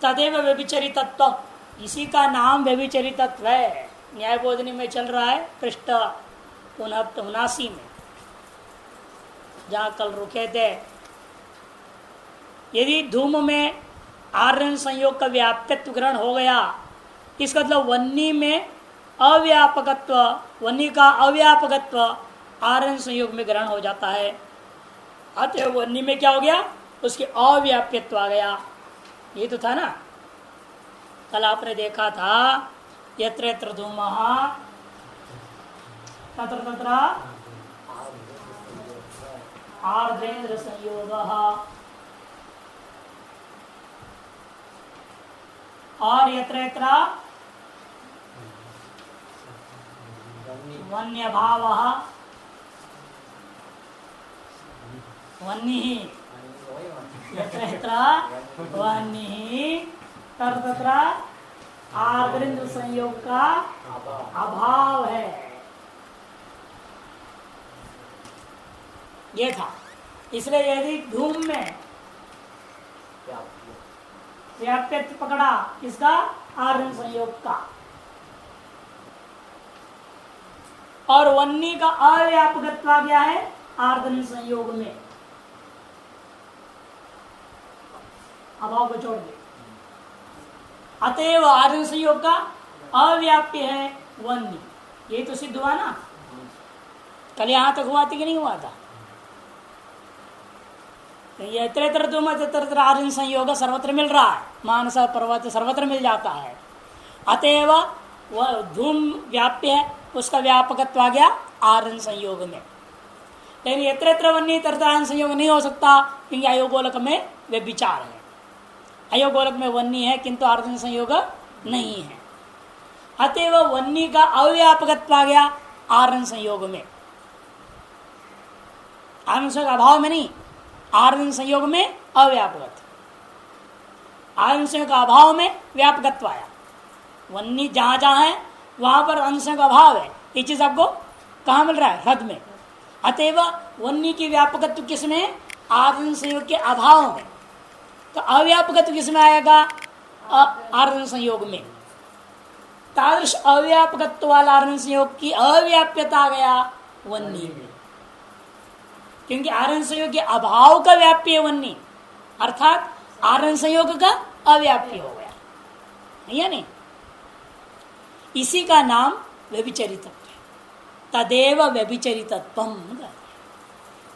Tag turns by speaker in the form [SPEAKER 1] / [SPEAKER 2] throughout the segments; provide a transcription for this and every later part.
[SPEAKER 1] तदेव व्यभिचरितत्व, इसी का नाम व्यभिचरितत्व है। न्याय बोधनी में चल रहा है पृष्ठ 79 में, जहां कल रुके थे। यदि धूम में आर्यन संयोग का व्याप्यत्व ग्रहण हो गया, इसका मतलब वन्नी में अव्यापकत्व, वन्नी का अव्यापकत्व आर्यन संयोग में ग्रहण हो जाता है। अतः वन्नी में क्या हो गया, उसके अव्याप्यत्व आ गया। ये तो था ना, कल आपने देखा था यत्र यत्र धूमः तत्र तत्र आर्द्रेन्द्र संयोगः, और यत्र यत्र वन्य भावः वन्निः, यत्र यत्र वन्निः तत्र तत्र आर्द्रेन्द्र संयोग का अभाव है। ये था। इसलिए यदि धूम में व्याप्यत्व पकड़ा किसका, आर्द्र संयोग का, और वन्नी का अव्यापकत्व आ गया है आर्द्र संयोग में, अभाव को छोड़ दे। अतएव आर्द्र संयोग का अव्याप्य है वन्नी। ये तो सिद्ध हुआ ना, कल यहां तक हुआ था कि नहीं हुआ था। यत्र धूम तत्र आर्द्र संयोग सर्वत्र मिल रहा है, मानस पर्वत सर्वत्र मिल जाता है। अतएव वह धूम व्याप्य है, उसका व्यापकत्व आ गया आर्द्र संयोग में। लेकिन यत्र यत्र वन्नी तत्र आर्द्र संयोग नहीं हो सकता, क्योंकि अयोगोलक में वे विचार है। अयोगोलक में वन्नी है किंतु आर्द्र संयोग नहीं है। अतएव वन्नी का अव्यापकत्व आ गया आर्द्र संयोग में, आर्द्र संयोग अभाव में नहीं, आर्द्र संयोग में अव्यापकत्व, आर्द्र संयोग का अभाव में व्यापकत्व आया। वन्नी जहां जहां है वहां पर आर्द्र संयोग का अभाव है। ये चीज आपको कहां मिल रहा है, हृद में। अतएव वन्नी की व्यापकत्व किसमें, आर्द्र संयोग के अभाव में। तो अव्यापकत्व किसमें आएगा, आर्द्र संयोग में। तादृश अव्यापकत्व वाला आर्द्र संयोग की अव्याप्यता आ गया वन्नी में, क्योंकि आर्द्र संयोग के अभाव का व्याप्य है वन्नी, अर्थात आर्द्र संयोग का अव्याप्य हो गया, या नहीं। इसी का नाम व्यभिचरितत्व है, तदेव व्यभिचरितत्वम।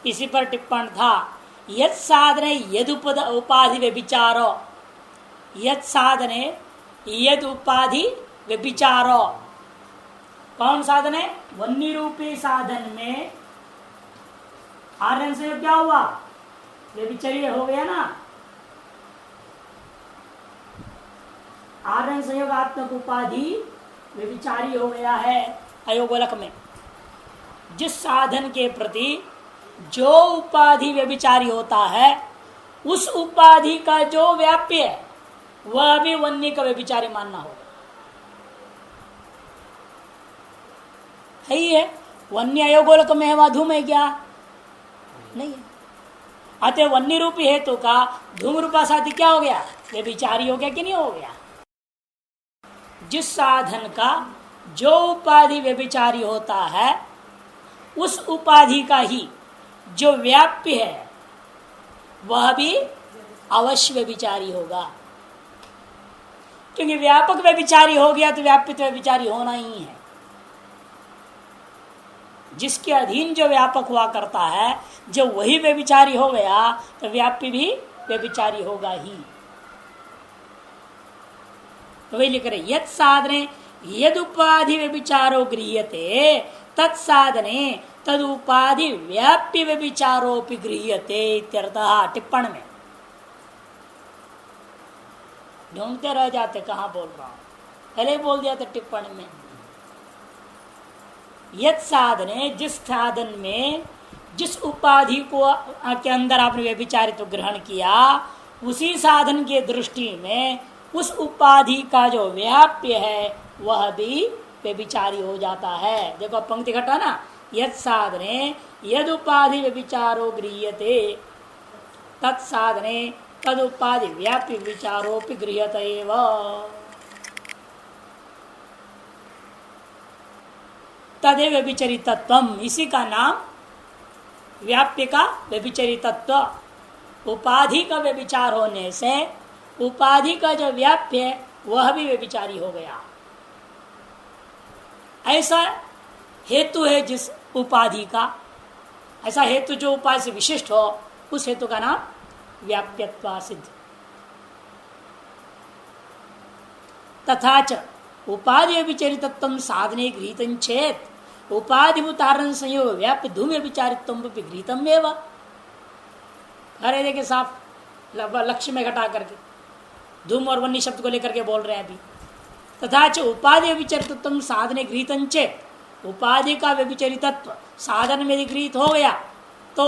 [SPEAKER 1] इसी पर टिप्पण था, यत् साधने यद उपाधि व्यभिचारो, यत् साधने यद उपाधि व्यभिचारो। कौन साधन है, वन्नी रूपी साधन में आर्यन संयोग क्या हुआ, व्यभिचर्य हो गया ना। आर्यन संयोगात्मक उपाधि व्यभिचारी हो गया है अयोगोलक में। जिस साधन के प्रति जो उपाधि व्यभिचारी होता है, उस उपाधि का जो व्याप्य है वह भी वन्नी का व्यभिचारी मानना होगा। है वन्य अयोगोलक में है, वह धूम है क्या, नहीं है। अतः वन्य रूपी हेतु का धूम रूपा साथी क्या हो गया, व्यभिचारी हो गया कि नहीं हो गया। जिस साधन का जो उपाधि व्यभिचारी होता है, उस उपाधि का ही जो व्याप्य है वह भी अवश्य व्यभिचारी होगा। क्योंकि व्यापक व्यभिचारी हो गया तो व्यापित व्यभिचारी होना ही है। जिसके अधीन जो व्यापक हुआ करता है, जब वही व्यभिचारी हो गया तो व्याप्य भी व्यभिचारी होगा ही। तो वही लिख रहे, यत् साधने यद उपाधि व्यभिचारो गृह्यते तत्साधने तद उपाधि व्याप्य व्यभिचारोपि गृह्यते इत्यर्थः। टिप्पण में ढूंढते रह जाते, कहां बोल रहा हूं, पहले बोल दिया था टिप्पणी में। यत् साधने, जिस साधन में जिस उपाधि को के अंदर आपने व्यभिचारित्व ग्रहण किया, उसी साधन के दृष्टि में उस उपाधि का जो व्याप्य है वह भी व्यभिचारी हो जाता है। देखो पंक्ति घटा ना, यत् साधने यद उपाधि व्यभिचारो गृह्यते तत्साधने तद उपाधि व्याप्य विचारोपि गृह्यत एव। तदेव व्यभिचरितत्वम, इसी का नाम व्याप्य का व्यभिचरितत्व। उपाधि का व्यभिचार होने से उपाधि का जो व्याप्य है वह भी व्यभिचारी हो गया। ऐसा हेतु है जिस उपाधि का, ऐसा हेतु जो उपाधि से विशिष्ट हो, उस हेतु का नाम व्याप्यत्वा सिद्ध। तथा च उपाधि व्यभिचरितत्व साधने गृहीतं चेत उपाधि उदाहरण संयोग व्याप्य धूम व्यभिचारित्व गृहीतम एव। अरे देखिए साफ लक्ष्य में घटा करके धूम और वन्नी शब्द को लेकर के बोल रहे हैं अभी। तथा च उपाधि व्यभिचरितत्व साधने गृहीतं चेत, उपाधि का व्यभिचरितत्व साधन में गृहीत हो गया तो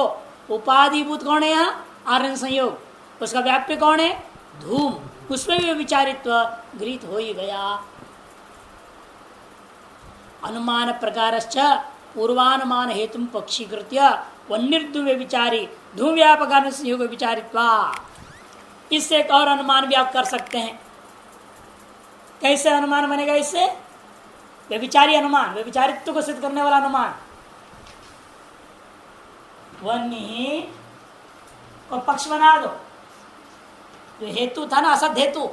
[SPEAKER 1] उपाधिभूत कौन है यहाँ? आरण संयोग। उसका व्याप्य कौन है? धूम। उसमें भी व्यभिचारित्व गृहीत हो ही गया। अनुमान प्रकारश्च पूर्वानुमान हेतु पक्षीकृत्य वन्निर्धूम व्यभिचारी धूम व्यापक संयोग व्यभिचारित्वा। इससे एक और अनुमान भी आप कर सकते हैं। कैसे अनुमान बनेगा इससे? व्यभिचारी अनुमान, व्यभिचारित्व को सिद्ध करने वाला अनुमान। वन्नी को पक्ष बना दो। जो हेतु था ना असद हेतु,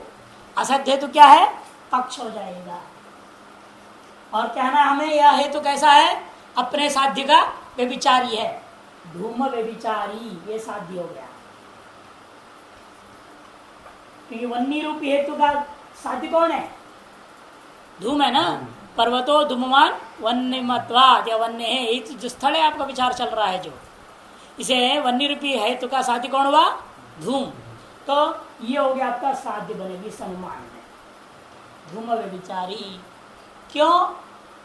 [SPEAKER 1] असद हेतु क्या है? पक्ष हो जाएगा। और कहना हमें यह हेतु कैसा है? अपने साध्य का व्यभिचारी है, धूम व्यभिचारी, ये साध्य हो गया। क्योंकि वन्नी रूपी हेतु का साध्य कौन है? धूम है ना। पर्वतो धूमवान वन्यमत्वात्, या वन्य है, ये जो स्थल है आपका विचार चल रहा है, जो इसे वन्य रूपी हेतु का साध्य कौन हुआ? धूम। तो ये हो गया आपका साध्य बनेगी इस अनुमान में, धूम व्यभिचारी। क्यों?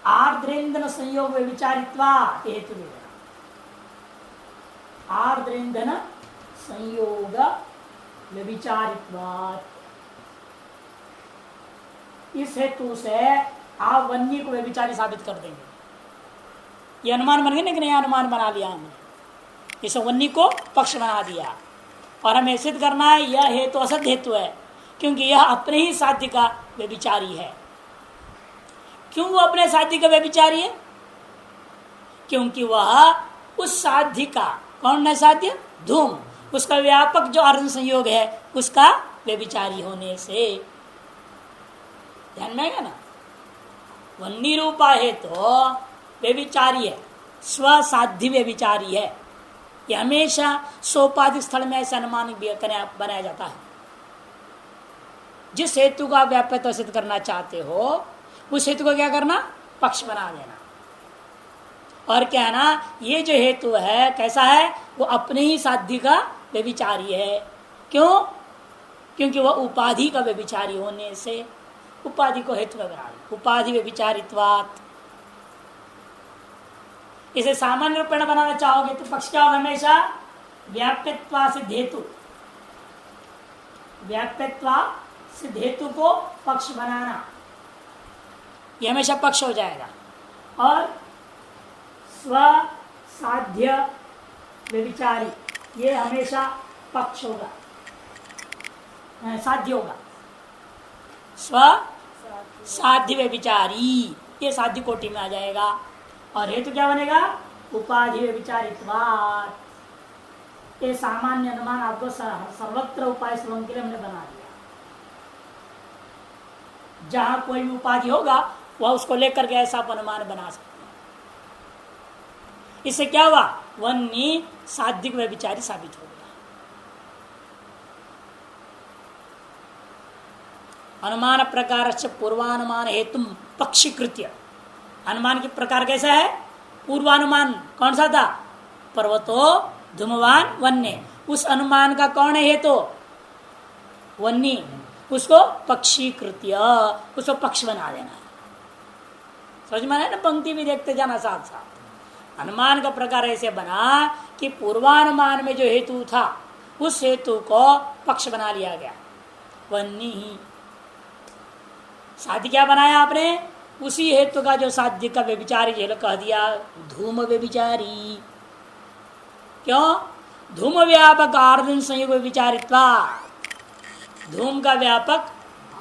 [SPEAKER 1] आर्द्रेंद्र संयोग व्यभिचारित्वा हेतु दे देना। आर्द्रेंद्र संयोग व्यभिचारित्वा, इस हेतु से आप वन्य को व्यभिचारी साबित कर देंगे। ये अनुमान बन गया ना कि नया अनुमान बना लिया हमने, इस वन्य को पक्ष बना दिया। और हमें सिद्ध करना है यह हेतु असद हेतु है, क्योंकि यह अपने ही साध्य का व्यभिचारी है। क्यों वो अपने साध्य का व्यभिचारी है? क्योंकि वह उस साध्य का, कौन है साध्य? धूम, उसका व्यापक जो अर्ध संयोग है उसका व्यभिचारी होने से। ध्यान में आएगा ना। वन्नी रूपा है तो व्यभिचारी है, स्वसाध्य व्यभिचारी है। यह हमेशा सोपाधिक स्थल में ऐसा अनुमान बनाया जाता है। जिस हेतु का व्याप्यत्व सिद्ध करना चाहते हो उस हेतु को क्या करना? पक्ष बना देना। और क्या है ना, ये जो हेतु है कैसा है? वो अपने ही साध्य का व्यभिचारी है। क्यों? क्योंकि वह उपाधि का व्यभिचारी होने से उपाधि को हेतु में बना दिया, उपाधि व्यभिचारित्वात्। इसे सामान्य रूप में बनाना चाहोगे तो पक्ष क्या होगा? हमेशा व्याप्यत्वा सिद्ध हेतु, व्याप्यत्वा सिद्ध हेतु को पक्ष बनाना, ये हमेशा पक्ष हो जाएगा। और स्वसाध्य व्यभिचारी, ये हमेशा पक्ष होगा, साध्य होगा। स्व साध्य व्यभिचारी, ये साध्य कोटि में आ जाएगा। और हेतु क्या बनेगा? उपाधि व्यभिचारित्वात्। ये सामान्य अनुमान आपको सर्वत्र उपाय श्रवण के लिए हमने बना दिया। जहां कोई भी उपाधि होगा वह उसको लेकर के ऐसा अनुमान बना सकते हैं। इससे क्या हुआ? वन्नी साध्य व्यभिचारी साबित हो गया। अनुमान प्रकार से पूर्वानुमान हेतु पक्षीकृत्य। अनुमान के प्रकार कैसा है? पूर्वानुमान कौन सा था? पर्वतो धूमवान वन्य। उस अनुमान का कौन है हेतु? वन्नी। उसको पक्षीकृत्य, उसको पक्ष बना देना है। समझ में आया ना? पंक्ति भी देखते जाना साथ साथ। अनुमान का प्रकार ऐसे बना कि पूर्वानुमान में जो हेतु था उस हेतु को पक्ष बना लिया गया, वन्नी ही। साध्य क्या बनाया आपने? उसी हेतु का जो साध्य का व्यभिचारी जो कह दिया, धूम व्यभिचारी। क्यों? धूम व्यापक आर्धन संयोग व्यभिचारित्वा। धूम का व्यापक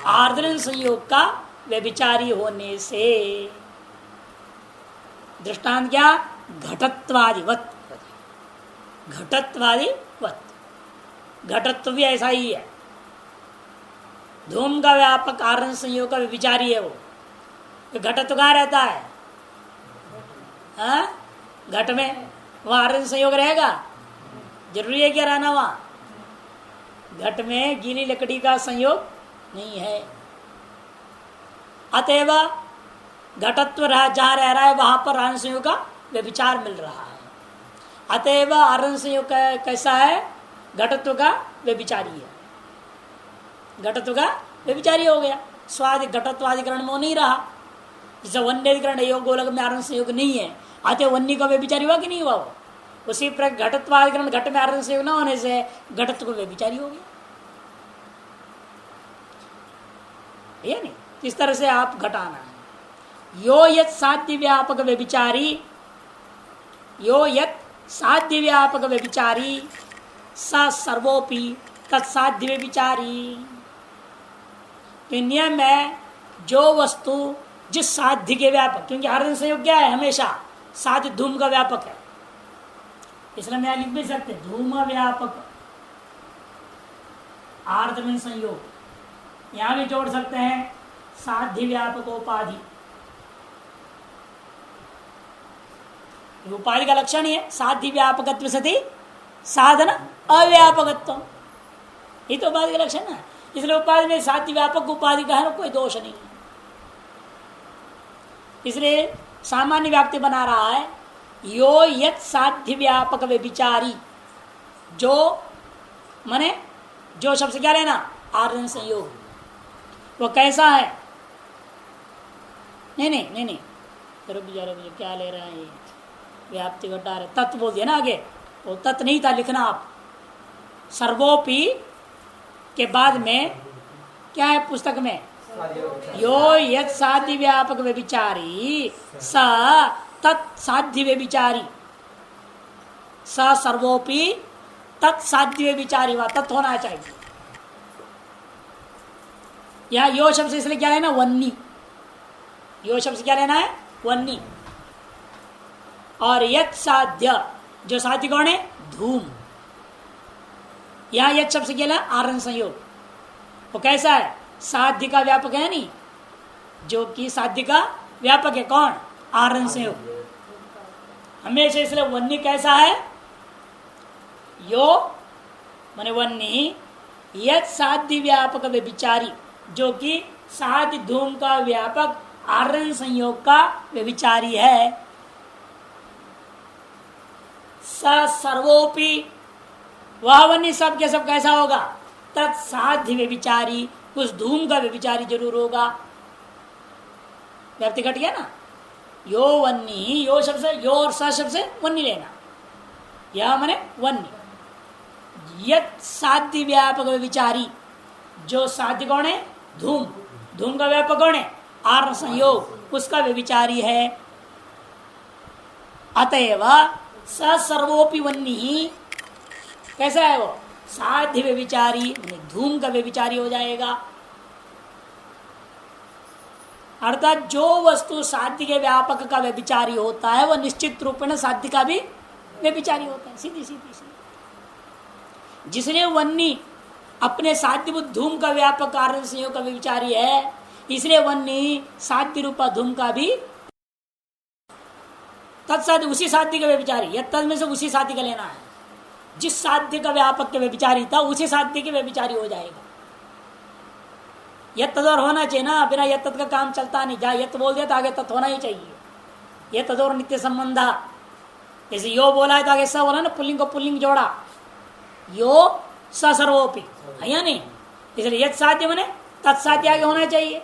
[SPEAKER 1] आर्द्रन संयोग का व्यभिचारी होने से। दृष्टांत क्या? घटत्वादिवत। घटत्वादिवत, घटत्व भी ऐसा ही है। धूम का व्यापक आर्द्रन संयोग का व्यभिचारी है वो। तो घटत्व कहाँ रहता है? हाँ? घट में वहां आर्द्रन संयोग रहेगा? जरूरी है क्या रहना वहां? घट में गीली लकड़ी का संयोग नहीं है। अतएव घटत्व जहां रह रहा है वहां पर आर्द्रन संयोग का व्यभिचार मिल रहा है। अतएव आर्द्रन संयोग कैसा है? घटत्व का व्यभिचारी है। घटत्व का व्यभिचारी हो गया। स्वादि घटत्वाधिकरण में वो नहीं रहा। जैसे वन्यधिकरण योग गोलक में आर्द्रन संयोग नहीं है, अतः वन्य का व्यभिचारी हुआ कि नहीं हुआ? वो उसी प्रकार घटत्वाधिकरण घट में आर्द्रन संयोग न होने से घटत्व को व्यभिचारी हो गया। ये नहीं, इस तरह से आप घटाना है। यो यत साध्य व्यापक व्यभिचारी, यो यत साध्य व्यापक व्यभिचारी स सर्वोपि तत्साध्य व्यभिचारी। तो नियम है जो वस्तु जिस साध्य के व्यापक, क्योंकि आर्द्रन संयोग क्या है? हमेशा साध्य धूम का व्यापक है। इसलिए मैं लिख भी सकते धूम व्यापक आर्द्रन संयोग। यहां भी जोड़ सकते हैं साध्य व्यापक उपाधि। उपाधि का लक्षण ही है साध्य व्यापकत्व सती साधन अव्यापकत्व, ये तो उपाधि का लक्षण है। इसलिए उपाधि में साध्य व्यापक उपाधि का है, कोई दोष नहीं। इसलिए सामान्य व्याप्ति बना रहा है यो यत साध्य व्यापक व्यभिचारी। जो माने जो शब्द क्या लेना? आर्द्रन संयोग। वो कैसा है? नहीं रुक जा क्या ले रहे हैं ये? व्याप्ति घटा रहे तत्व बोल दिया ना आगे, वो तत्व नहीं था लिखना आप। सर्वोपि के बाद में क्या है पुस्तक में? यो यत साध्य व्यापक व्यभिचारी स तत्साध्य व्यभिचारी। स सर्वोपि तत्साध्य व्यभिचारी, वह तत्व होना चाहिए। यहाँ यो शब्द से इसलिए क्या लेना? वन्नी। यो शब्द से क्या लेना है? वन्नी। और यत साध्य, जो साध्य कौन है? धूम। यहां यत शब्द से क्या लेना? आर्द्रन संयोग। वो कैसा है? साध्य का व्यापक है नहीं, जो कि साध्य का व्यापक है। कौन? आर्द्रन संयोग। हमेशा इसलिए वन्नी कैसा है? यो माने वन्नी यत साध्य व्यापक व्यभिचारी, जो कि साध्य धूम का व्यापक आर्द्रन संयोग का व्यभिचारी है। स सर्वोपि, वह वन्य सब के सब कैसा होगा? तत्साध्य व्यभिचारी, उस धूम का व्यभिचारी जरूर होगा। व्याप्ति घट गया ना। यो वन्नी, यो शब्द से यो और स शब्द से वन्नी लेना। यह माने वन्नी यत साध्य व्यापक व्यभिचारी, जो साध्य कौन है? धूम। धूम का व्यापक कौन है? आर्द्रन संयोग, उसका व्यभिचारी है। अतएव स सर्वोपि वन्नी, कैसा है वो? साध्य व्यभिचारी, धूम का व्यभिचारी हो जाएगा। अर्थात जो वस्तु साध्य के व्यापक का व्यभिचारी होता है वह निश्चित रूप में साध्य का भी व्यभिचारी होता है। सीधी सीधी सीधी। जिसने वन्नी अपने साध्य बुद्ध धूम का व्यापक आर्द्रन संयोग का व्यभिचारी है, इसलिए वन्नी साध्य रूपा धूम का भी तत्साध्य, उसी साध्य का व्यभिचारी। यह तद में से उसी साध्य का लेना है। जिस साध्य का व्यापक के व्यभिचारी था उसी साध्य के व्यभिचारी हो जाएगा। यत तदोर होना चाहिए ना, बिना यत तद का काम चलता नहीं। जहाँ यत बोल दिया तो आगे तत् होना ही चाहिए। यत तदोर नित्य संबंध। जैसे यो बोला है तो आगे स बोला ना, पुल्लिंग को पुल्लिंग जोड़ा। यो स सर्वोपि है या नहीं? इसलिए यत साध्य बने तत्साध्य आगे होना चाहिए।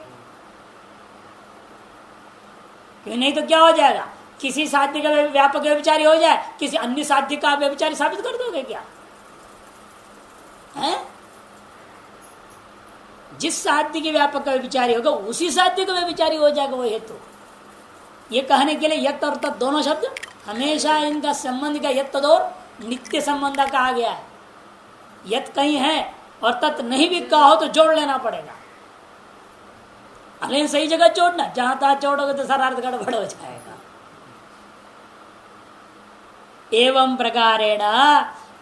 [SPEAKER 1] क्यों नहीं तो क्या हो जाएगा? किसी साध्य का व्यापक व्यभिचारी हो जाए, किसी अन्य साध्य का व्यभिचारी साबित कर दोगे क्या? है? जिस साध्य के व्यापक का व्यभिचारी होगा उसी साध्य का व्यभिचारी हो जाएगा वो हेतु। ये कहने के लिए यत और तत् दोनों शब्द हमेशा इनका संबंध का यत तद और नित्य संबंध कहा गया है। यत कहीं है और तत् नहीं भी कहा हो तो जोड़ लेना पड़ेगा। लेकिन सही जगह जोड़ना, जहां तहां जोड़ोगे तो सारा अर्थ गड़बड़ हो जाएगा। एवं प्रकारेण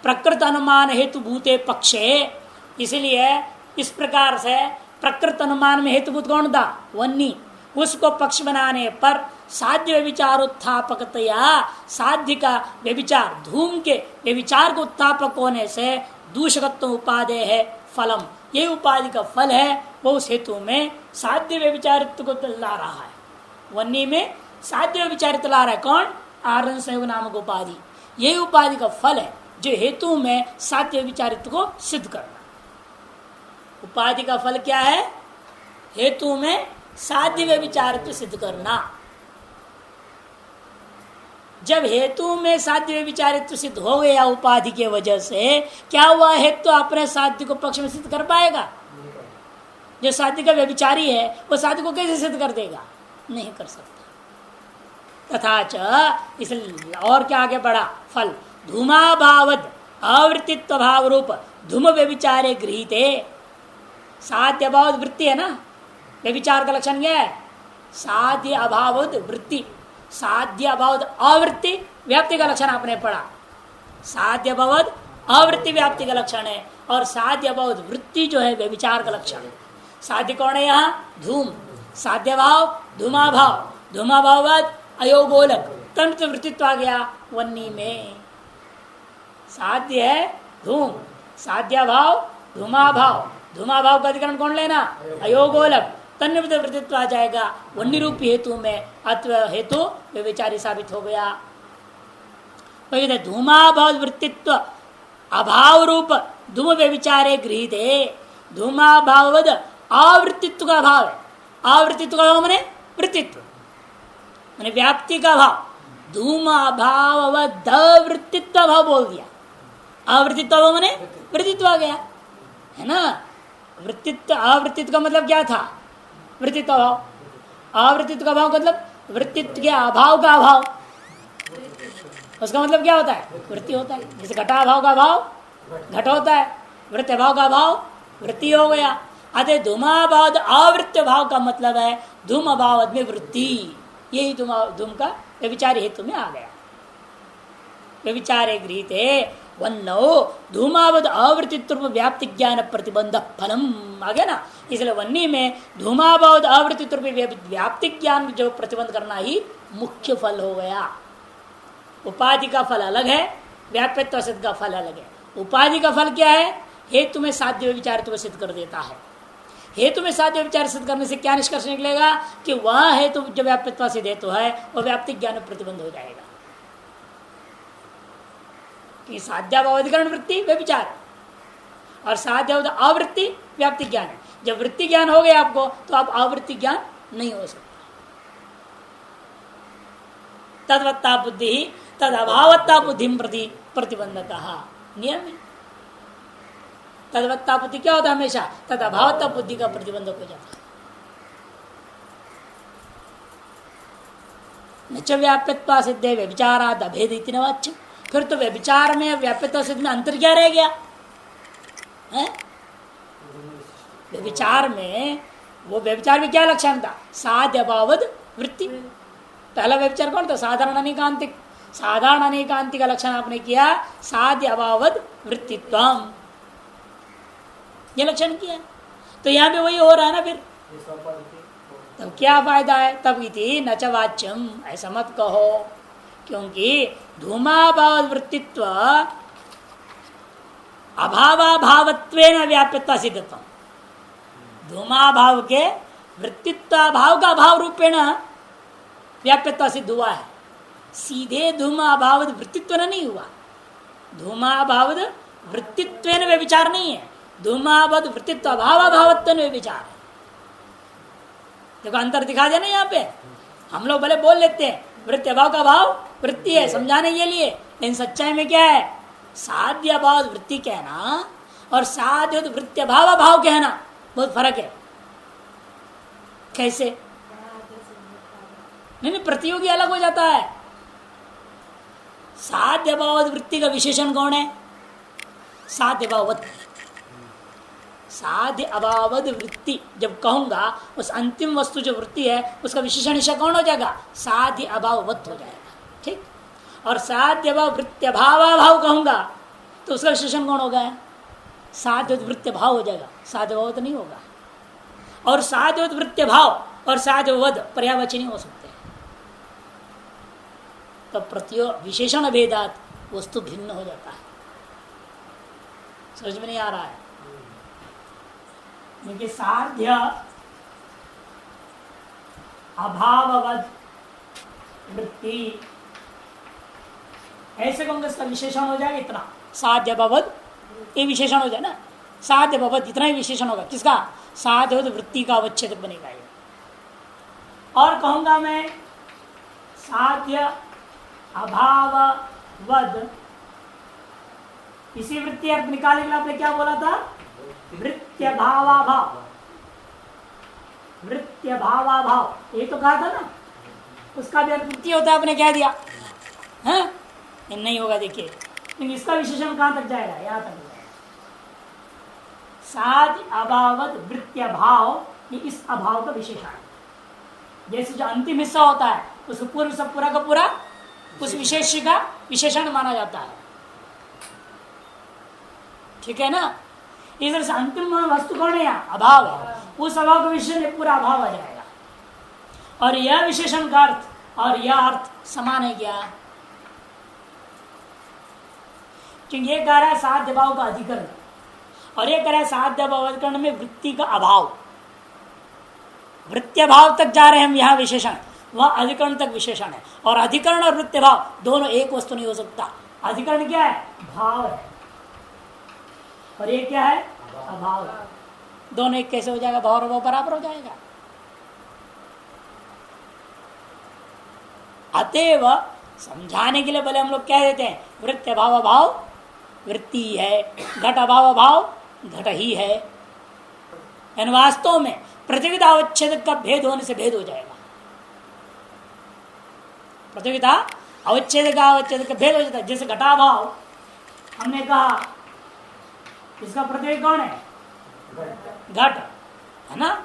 [SPEAKER 1] प्रकृत अनुमान हेतु भूते पक्षे, इसलिए इस प्रकार से प्रकृत अनुमान में हेतुभूत कौन था? वन्नी। उसको पक्ष बनाने पर साध्य व्यभिचार उत्थापकतया, साध्य का व्यभिचार धूम के व्यभिचार को उत्थापक होने से दूषकत्व उपादेय है फलम, ये उपाधि का फल है, वो उस हेतु में साध्य व्यभिचारित्व को ला रहा है। वन्नी में साध्य व्यभिचारित्व ला रहा है कौन? आरण संयोग नामक उपाधि। यही उपाधि का फल है जो हेतु में साध्य व्यभिचारित्व को सिद्ध करना। उपाधि का फल क्या है? हेतु में साध्य व्यभिचारित्व सिद्ध करना। जब हेतु में साध्य व्यभिचारित्व सिद्ध हो गया उपाधि के वजह से, क्या हुआ? हेतु अपने साध्य को पक्ष में सिद्ध कर पाएगा? जो साध्य का व्यभिचारी है वो साध्य को कैसे सिद्ध कर देगा? नहीं कर सकता। तथा च इसलिए और क्या आगे बढ़ा फल? धूमाभावद आवृत्तित्व भाव रूप धूम व्यभिचारे गृहीते। साध्य अभाव वृत्ति है ना, व्यभिचार का लक्षण क्या है? साध्य अभाव वृत्ति। साध्य अभाव आवृत्ति व्याप्ति का लक्षण आपने पढ़ा। साध्य अभाव आवृत्ति व्याप्ति का लक्षण है, और साध्य अभाव वृत्ति जो है व्यभिचार का लक्षण है। साध्य कौन है यहाँ? धूम। साध्य भाव धूमाभाव, धूमाभाव अयोगोलक तंत्र वृत्तित्व आ गया वन्नी में। साध्य है धूम, साध्य भाव धूमाभाव, धूमाभाव का अधिकरण कौन लेना? अयोगोलक तन्निवृत्त वृत्तित्व आ जाएगा वन्नी रूपी हेतु में। अत्व हेतु व्यभिचारी साबित हो गया। धूमाभाव वृत्तित्व अभाव रूप धूम व्यभिचारे गृहीत है। धूमाभावद आवृत्तित्व का भाव है। आवृत्तित्व का भाव माने वृत्तित्व, माने व्याप्ति का भाव। धूमाभाव वृत्तित्व भाव बोल दिया। आवृत्तित्व भाव माने वृत्तित्व आ गया, है ना। वृत्तित्व आवृत्तित्व का मतलब क्या था? वृत्तित्व भाव। आवृत्तित्व का भाव का मतलब वृत्तित्व के अभाव का अभाव, उसका मतलब क्या होता है? वृत्ति होता है। जैसे घटाभाव का भाव घट होता है, वृत्ति भाव का भाव वृत्ति हो गया। अतः धूमाभाव आवृत्ति भाव का मतलब है धूम अभाव में वृत्ति। यही धूम का व्यभिचारी हेतु में आ गया। व्यभिचारे गृहीते वन्नो धूमावद आवृत्तित्व व्याप्ति ज्ञान प्रतिबंध फलम आ गया ना। इसलिए वन्नी में धूमावद आवृत्तित्व व्याप्ति ज्ञान जो प्रतिबंध करना ही मुख्य फल हो गया। उपाधि का फल अलग है, व्याप्यत्व सिद्ध का फल अलग है। उपाधि का फल क्या है? हेतु में साध्य व्यभिचारित्व सिद्ध कर देता है। हेतु में साध्य व्यभिचार सिद्ध करने से क्या निष्कर्ष निकलेगा? कि वह हेतु जो व्याप्यत्व सिद्ध हेतु है वह व्याप्ति ज्ञान प्रतिबंध हो जाएगा। कि साध्याभावाधिकरण वृत्ति व्यभिचार और साध्यावध आवृत्ति व्याप्ति ज्ञान है। जब वृत्ति ज्ञान हो गया आपको तो आप आवृत्ति ज्ञान नहीं हो सकता। तद्वत्ता बुद्धि तद अभावत्ता बुद्धि प्रति प्रतिबंधक नियम है। तद्वत्ता बुद्धि क्या होता है? हमेशा तद अभावत्ता बुद्धि का प्रतिबंधक हो जाता है। नच व्याप्यत्वा सिद्धे व्यभिचाराद अभेद इति न वाच्यम्। फिर तो व्यभिचार में व्याप्यत्व सिद्ध में अंतर क्या रह गया है? व्यभिचार में वो व्यभिचार में क्या लक्षण था? साध्य अभावद वृत्ति। पहला व्यभिचार कौन था? साधारण अनेकांतिक। साधारण अनेकांतिक का लक्षण आपने किया साध्य अभावद वृत्तित्वम, ये लक्षण किया। तो यहाँ पे वही हो रहा है ना। फिर तब क्या फायदा है? तब इति न च वाच्यम, ऐसा मत कहो, क्योंकि धूमाभाव वृत्तित्व अभावाभावत्वेन व्याप्यत्व सिद्धत्व। धूमाभाव के वृत्तित्व भाव का भाव रूपेण व्याप्यत्व सिद्ध हुआ है। सीधे धूमाभाव वृत्तित्व नहीं हुआ। धूमाभाव वृत्तित्वेन व्यभिचार नहीं है, धूमाभाव वृत्तित्व अभावाभावत्वेन व्यभिचार है। देखो अंतर दिखा देना यहाँ पे। हम लोग भले बोल लेते हैं वृत्ति अभाव का भाव वृत्ति है समझाने के लिए, लेकिन सच्चाई में क्या है? साध्य अभाव वृत्ति कहना और साध्य वृत्ति अभाव भाव कहना बहुत फर्क है। कैसे? नहीं, प्रतियोगी अलग हो जाता है। साध्य भाव वृत्ति का विशेषण कौन है? साध्य भाववत। साध्य अभावद वृत्ति जब कहूंगा उस अंतिम वस्तु जो वृत्ति है उसका विशेषण ईशा कौन हो जाएगा? साध्य अभाववत हो जाएगा। ठीक। और साध्य अभाव वृत्ति अभाव कहूंगा तो उसका विशेषण कौन होगा? साध्य वृत्ति भाव हो जाएगा, साध्य भाव तो नहीं होगा। और साध्य वृत्ति भाव और साध्य वध पर्यावचनी हो सकते हैं। तो प्रत्यो विशेषण भेदात वस्तु भिन्न हो जाता है। समझ में नहीं आ रहा है? क्योंकि साध्य अभाववद वृत्ति ऐसे कहूंगा इसका विशेषण हो जाएगा इतना, साध्य अभावद ये विशेषण हो जाए ना, साध्य अभावद इतना ही विशेषण होगा। किसका? साध्य वृत्ति का अवच्छेद बनेगा ये। और कहूंगा मैं साध्य अभाववद, इसी वृत्ति अर्थ निकालने के लिए आपने क्या बोला था? वृत्त्य भावाभाव, वृत्त्य भावाभाव ये तो कहा था ना, उसका भी अर्थ वृत्ति होता है, आपने कह दिया है? नहीं होगा। देखिए लेकिन इसका विशेषण कहां तक जाएगा? यहां तक जाएगा। साध्य अभावद वृत्त्य भाव, ये इस अभाव का विशेषण है। जैसे जो अंतिम हिस्सा होता है उसको पूर्व सब पूरा का पूरा उस विशेष का विशेषण माना जाता है। ठीक है ना? इस तरह से अंतिम वस्तु कौन है? यहाँ अभाव है। उस अभाव का विशेषण पूरा अभाव आ जाएगा। और यह विशेषण का अर्थ और यह अर्थ समान है क्या? क्योंकि ये कह रहा है साध्य भाव का अधिकरण और ये कह रहा है साध्य भाव अधिकरण में वृत्ति का अभाव। वृत्त्य भाव तक जा रहे हैं हम यहाँ विशेषण, वह अधिकरण तक विशेषण है। और अधिकरण और वृत्त्य भाव दोनों एक वस्तु नहीं हो सकता। अधिकरण क्या है? भाव है। और ये क्या है? अभाव है। दोनों एक कैसे हो जाएगा? भाव और भाव बराबर हो जाएगा। अतएव समझाने के लिए भले हम लोग कह देते हैं वृत्त्य भाव अभाव वृत्ति है, घट अभाव अभाव घट ही है। इन वास्तव में प्रतियोगिता अवच्छेद का भेद होने से भेद हो जाएगा। प्रतियोगिता अवच्छेद का भेद हो जाता है। जैसे घटाभाव हमने कहा, इसका प्रतियोगी कौन है? घट है ना,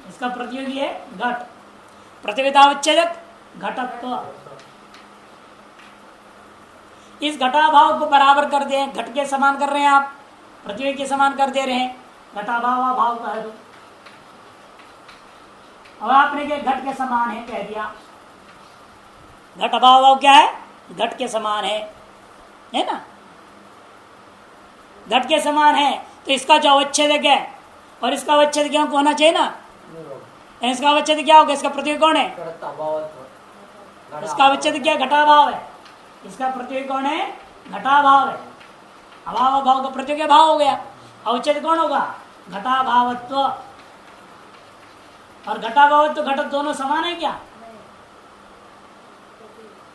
[SPEAKER 1] इसका प्रतियोगी है घट। प्रतियोगिता अवच्छेदक घटत्व। इस घटाभाव को बराबर कर दे, घट के समान कर रहे हैं आप, प्रतियोगी के समान कर दे रहे हैं, घटाभाव भाव कह दो। अब आपने क्या घट के समान है कह दिया। घट अभाव भाव क्या है? घट के समान है ना? घट के समान है तो इसका जो अवच्छेदक है और इसका अवच्छेद क्या होना चाहिए ना? इसका अवच्छेद क्या होगा? इसका प्रतियोगी कौन है? इसका अवच्छेद क्या? घटाभाव है। इसका प्रतियोगी कौन है? घटाभाव है। अभाव भाव का प्रतियोगी भाव हो गया। अवच्छेद कौन होगा? घटाभावत्व। और घटाभावत्व घटक दोनों समान है क्या?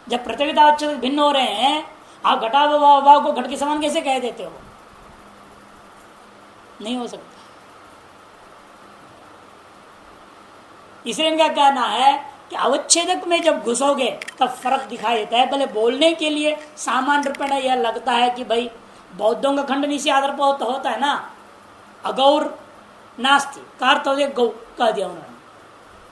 [SPEAKER 1] जब प्रतियोगिता अवच्छेद भिन्न हो रहे हैं, आप घटाभाव भाव को घट के समान कैसे कह देते हो? नहीं हो सकता। इसलिए इनका कहना है कि अवच्छेदक में जब घुसोगे तब फर्क दिखाई देता है। भले बोलने के लिए सामान्य रूप में यह लगता है कि भाई बौद्धों का खंडन इसी आधार पर होता है ना, अगौर नास्ति का अर्थ हो गौ कह दिया उन्होंने।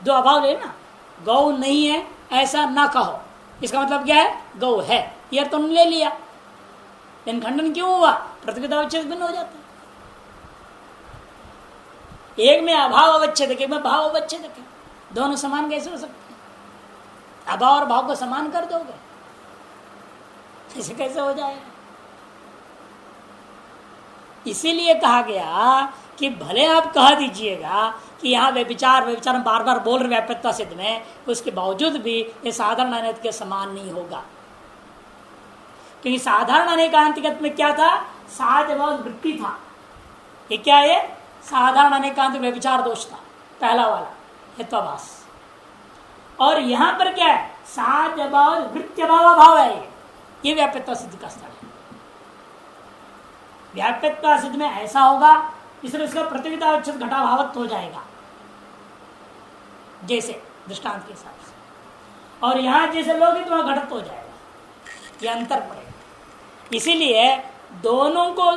[SPEAKER 1] दो अभाव ले ना, गौ नहीं है ऐसा ना कहो, इसका मतलब क्या है? गौ है, यह तो ले लिया। लेकिन खंडन क्यों हुआ? प्रतियोगिता अवच्छेद भिन्न हो जाता है। एक में अभाव अवच्छेदक, एक में भाव अवच्छेदक है। दोनों समान कैसे हो सकते हैं? अभाव और भाव को समान कर दोगे, ऐसे कैसे हो जाएगा? इसीलिए कहा गया कि भले आप कह दीजिएगा कि यहाँ व्यभिचार व्यभिचार बार बार बोल रहे व्याप्यता सिद्ध में, उसके बावजूद भी ये साधारण अनेक के समान नहीं होगा। क्योंकि साधारण अनेकांतिकत में क्या था? साध्य भाव वृत्ति था। ये क्या है? साधारण अनेकांतिक व्यभिचार दोष था, पहला वाला हेत्वाभास। और यहां पर क्या है? साध्य भाव वृत्त्य भाव भाव है। ये व्याप्यता सिद्ध का स्थल है। व्याप्यता सिद्ध में ऐसा होगा, इसलिए इसका प्रतियोगिता अवच्छेद घटाभावत्व हो जाएगा, जैसे दृष्टांत के हिसाब से। और यहां जैसे लोग तो वहां घटत्व हो जाएगा, ये अंतर पड़ेगा। इसीलिए दोनों को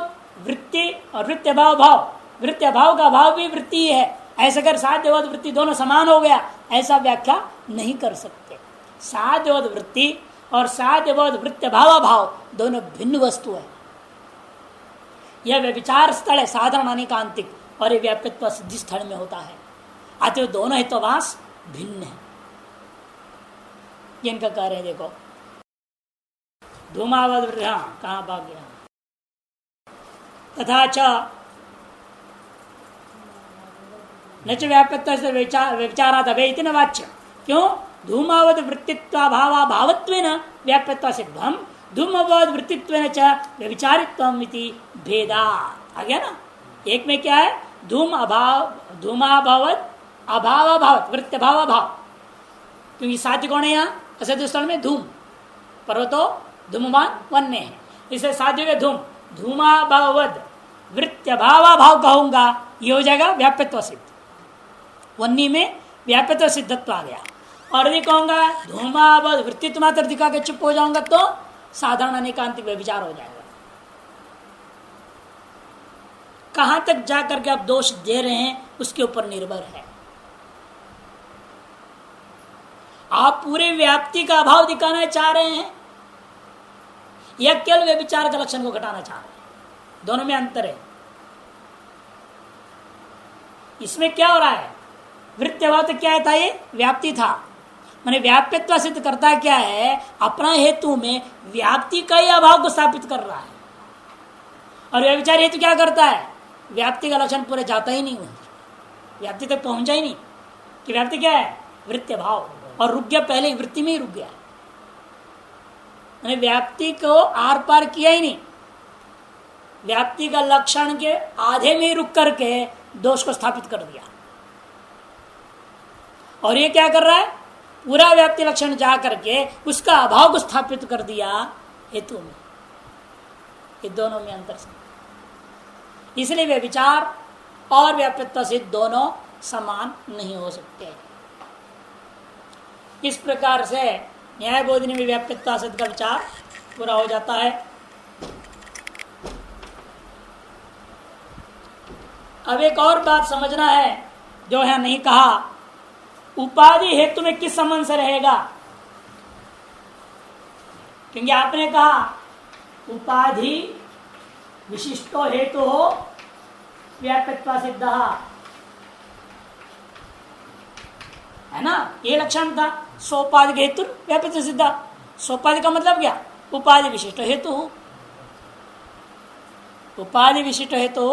[SPEAKER 1] वृत्ति और वृत्त्य भाव भाव वृत्ति अभाव का अभाव भी वृत्ति है, ऐसा कर साध्यवद वृत्ति दोनों समान हो गया, ऐसा व्याख्या नहीं कर सकते। साध्यवद वृत्ति और साध्यवद वृत्ति अभाव भाव दोनों भिन्न वस्तु है। यह व्यभिचार स्थल है साधारण अनेकांतिक, और यह व्याप्यत्व सिद्धि स्थल में होता है। अतः दोनों हेतुवास भिन्न है। जिनका कह रहे देखो धूमावद, कहाँ भाग गया, तथा च न च व्याप्यत्व से व्यभिचारात् अभे इति न वाच्य। क्यों? धूमावद वृत्तित्वाभाव भावत्वेन व्याप्यत्व सिद्धम, धूमावद वृत्तित्वेन च व्यभिचारित्वम इति भेदा। आ गया ना। एक में क्या है? धूम अभाव, धूमाभावत अभाव अभावत वृत्ति भाव अभाव, क्योंकि साध्य कौन है यहाँ? असत्य स्थल में धूम, पर्वतो धूमवान वन्य है, इसे साध्य में धूम धूमाभावद वृत्ति भाव भाव कहूंगा, ये हो जाएगा व्याप्यत्व सिद्ध। वन्नी में व्याप्यत्व सिद्धत्व आ गया। और यदि कहूंगा धूमाभाव वृत्तित्व मात्र दिखा के चुप हो जाऊंगा तो साधारण अनेकांतिक व्यभिचार हो जाएगा। कहां तक जाकर के आप दोष दे रहे हैं उसके ऊपर निर्भर है। आप पूरे व्याप्ति का अभाव दिखाना चाह रहे हैं या केवल व्यभिचार का लक्षण को घटाना चाह रहे हैं? दोनों में अंतर है। इसमें क्या हो रहा है? वृत्ति अभाव तो क्या था? ये व्याप्ति था। माने व्याप्यत्व सिद्ध करता क्या है? अपना हेतु में व्याप्ति का ही अभाव को स्थापित कर रहा है। और व्यभिचार हेतु क्या करता है? व्याप्ति का लक्षण पूरे जाता ही नहीं, व्याप्ति तक पहुंचा ही नहीं कि व्याप्ति क्या है? वृत्ति अभाव, और रुक गया पहले ही, वृत्ति में ही रुक गया। मैंने व्याप्ति को आर पार किया ही नहीं, व्याप्ति का लक्षण के आधे में ही रुक करके दोष को स्थापित कर दिया। और ये क्या कर रहा है? पूरा व्याप्ति लक्षण जा करके उसका अभाव को स्थापित कर दिया हेतु में। ये दोनों में अंतर से, इसलिए वे विचार और व्याप्यत्व से दोनों समान नहीं हो सकते। इस प्रकार से न्याय बोधिनी में व्याप्यत्व सिद्ध का विचार पूरा हो जाता है। अब एक और बात समझना है जो है नहीं कहा, उपाधि हेतु में किस संबंध से रहेगा? क्योंकि आपने कहा उपाधि विशिष्टो हेतु हो व्याप्यत्व सिद्ध, है ना? ये लक्षण था। सोपाधि हेतु व्याप्यत्व सिद्ध। सोपाधि का मतलब क्या? उपाधि विशिष्ट हेतु। उपाधि विशिष्ट हेतु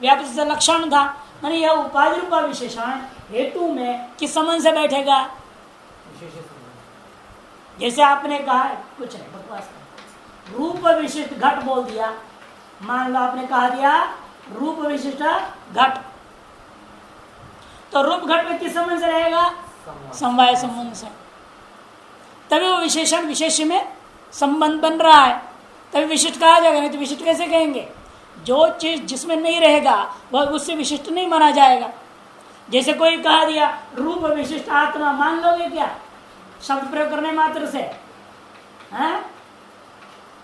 [SPEAKER 1] व्याप्यत्व लक्षण था। मानी यह उपाधि रूपा विशेषण हेतु में किस संबंध से बैठेगा? जैसे आपने कहा, कुछ नहीं बकवास, रूप विशिष्ट घट बोल दिया। मान लो आपने कहा दिया रूप विशिष्ट घट, तो रूप घट में किस संबंध से रहेगा? समवाय संबंध से। तभी वो विशेषण विशेष में संबंध बन रहा है, तभी विशिष्ट कहा जाएगा। नहीं तो विशिष्ट कैसे कहेंगे? जो चीज जिसमें नहीं रहेगा वह उससे विशिष्ट नहीं माना जाएगा। जैसे कोई कहा दिया रूप विशिष्ट आत्मा, मान लोगे क्या शब्द प्रयोग करने मात्र से? हैं?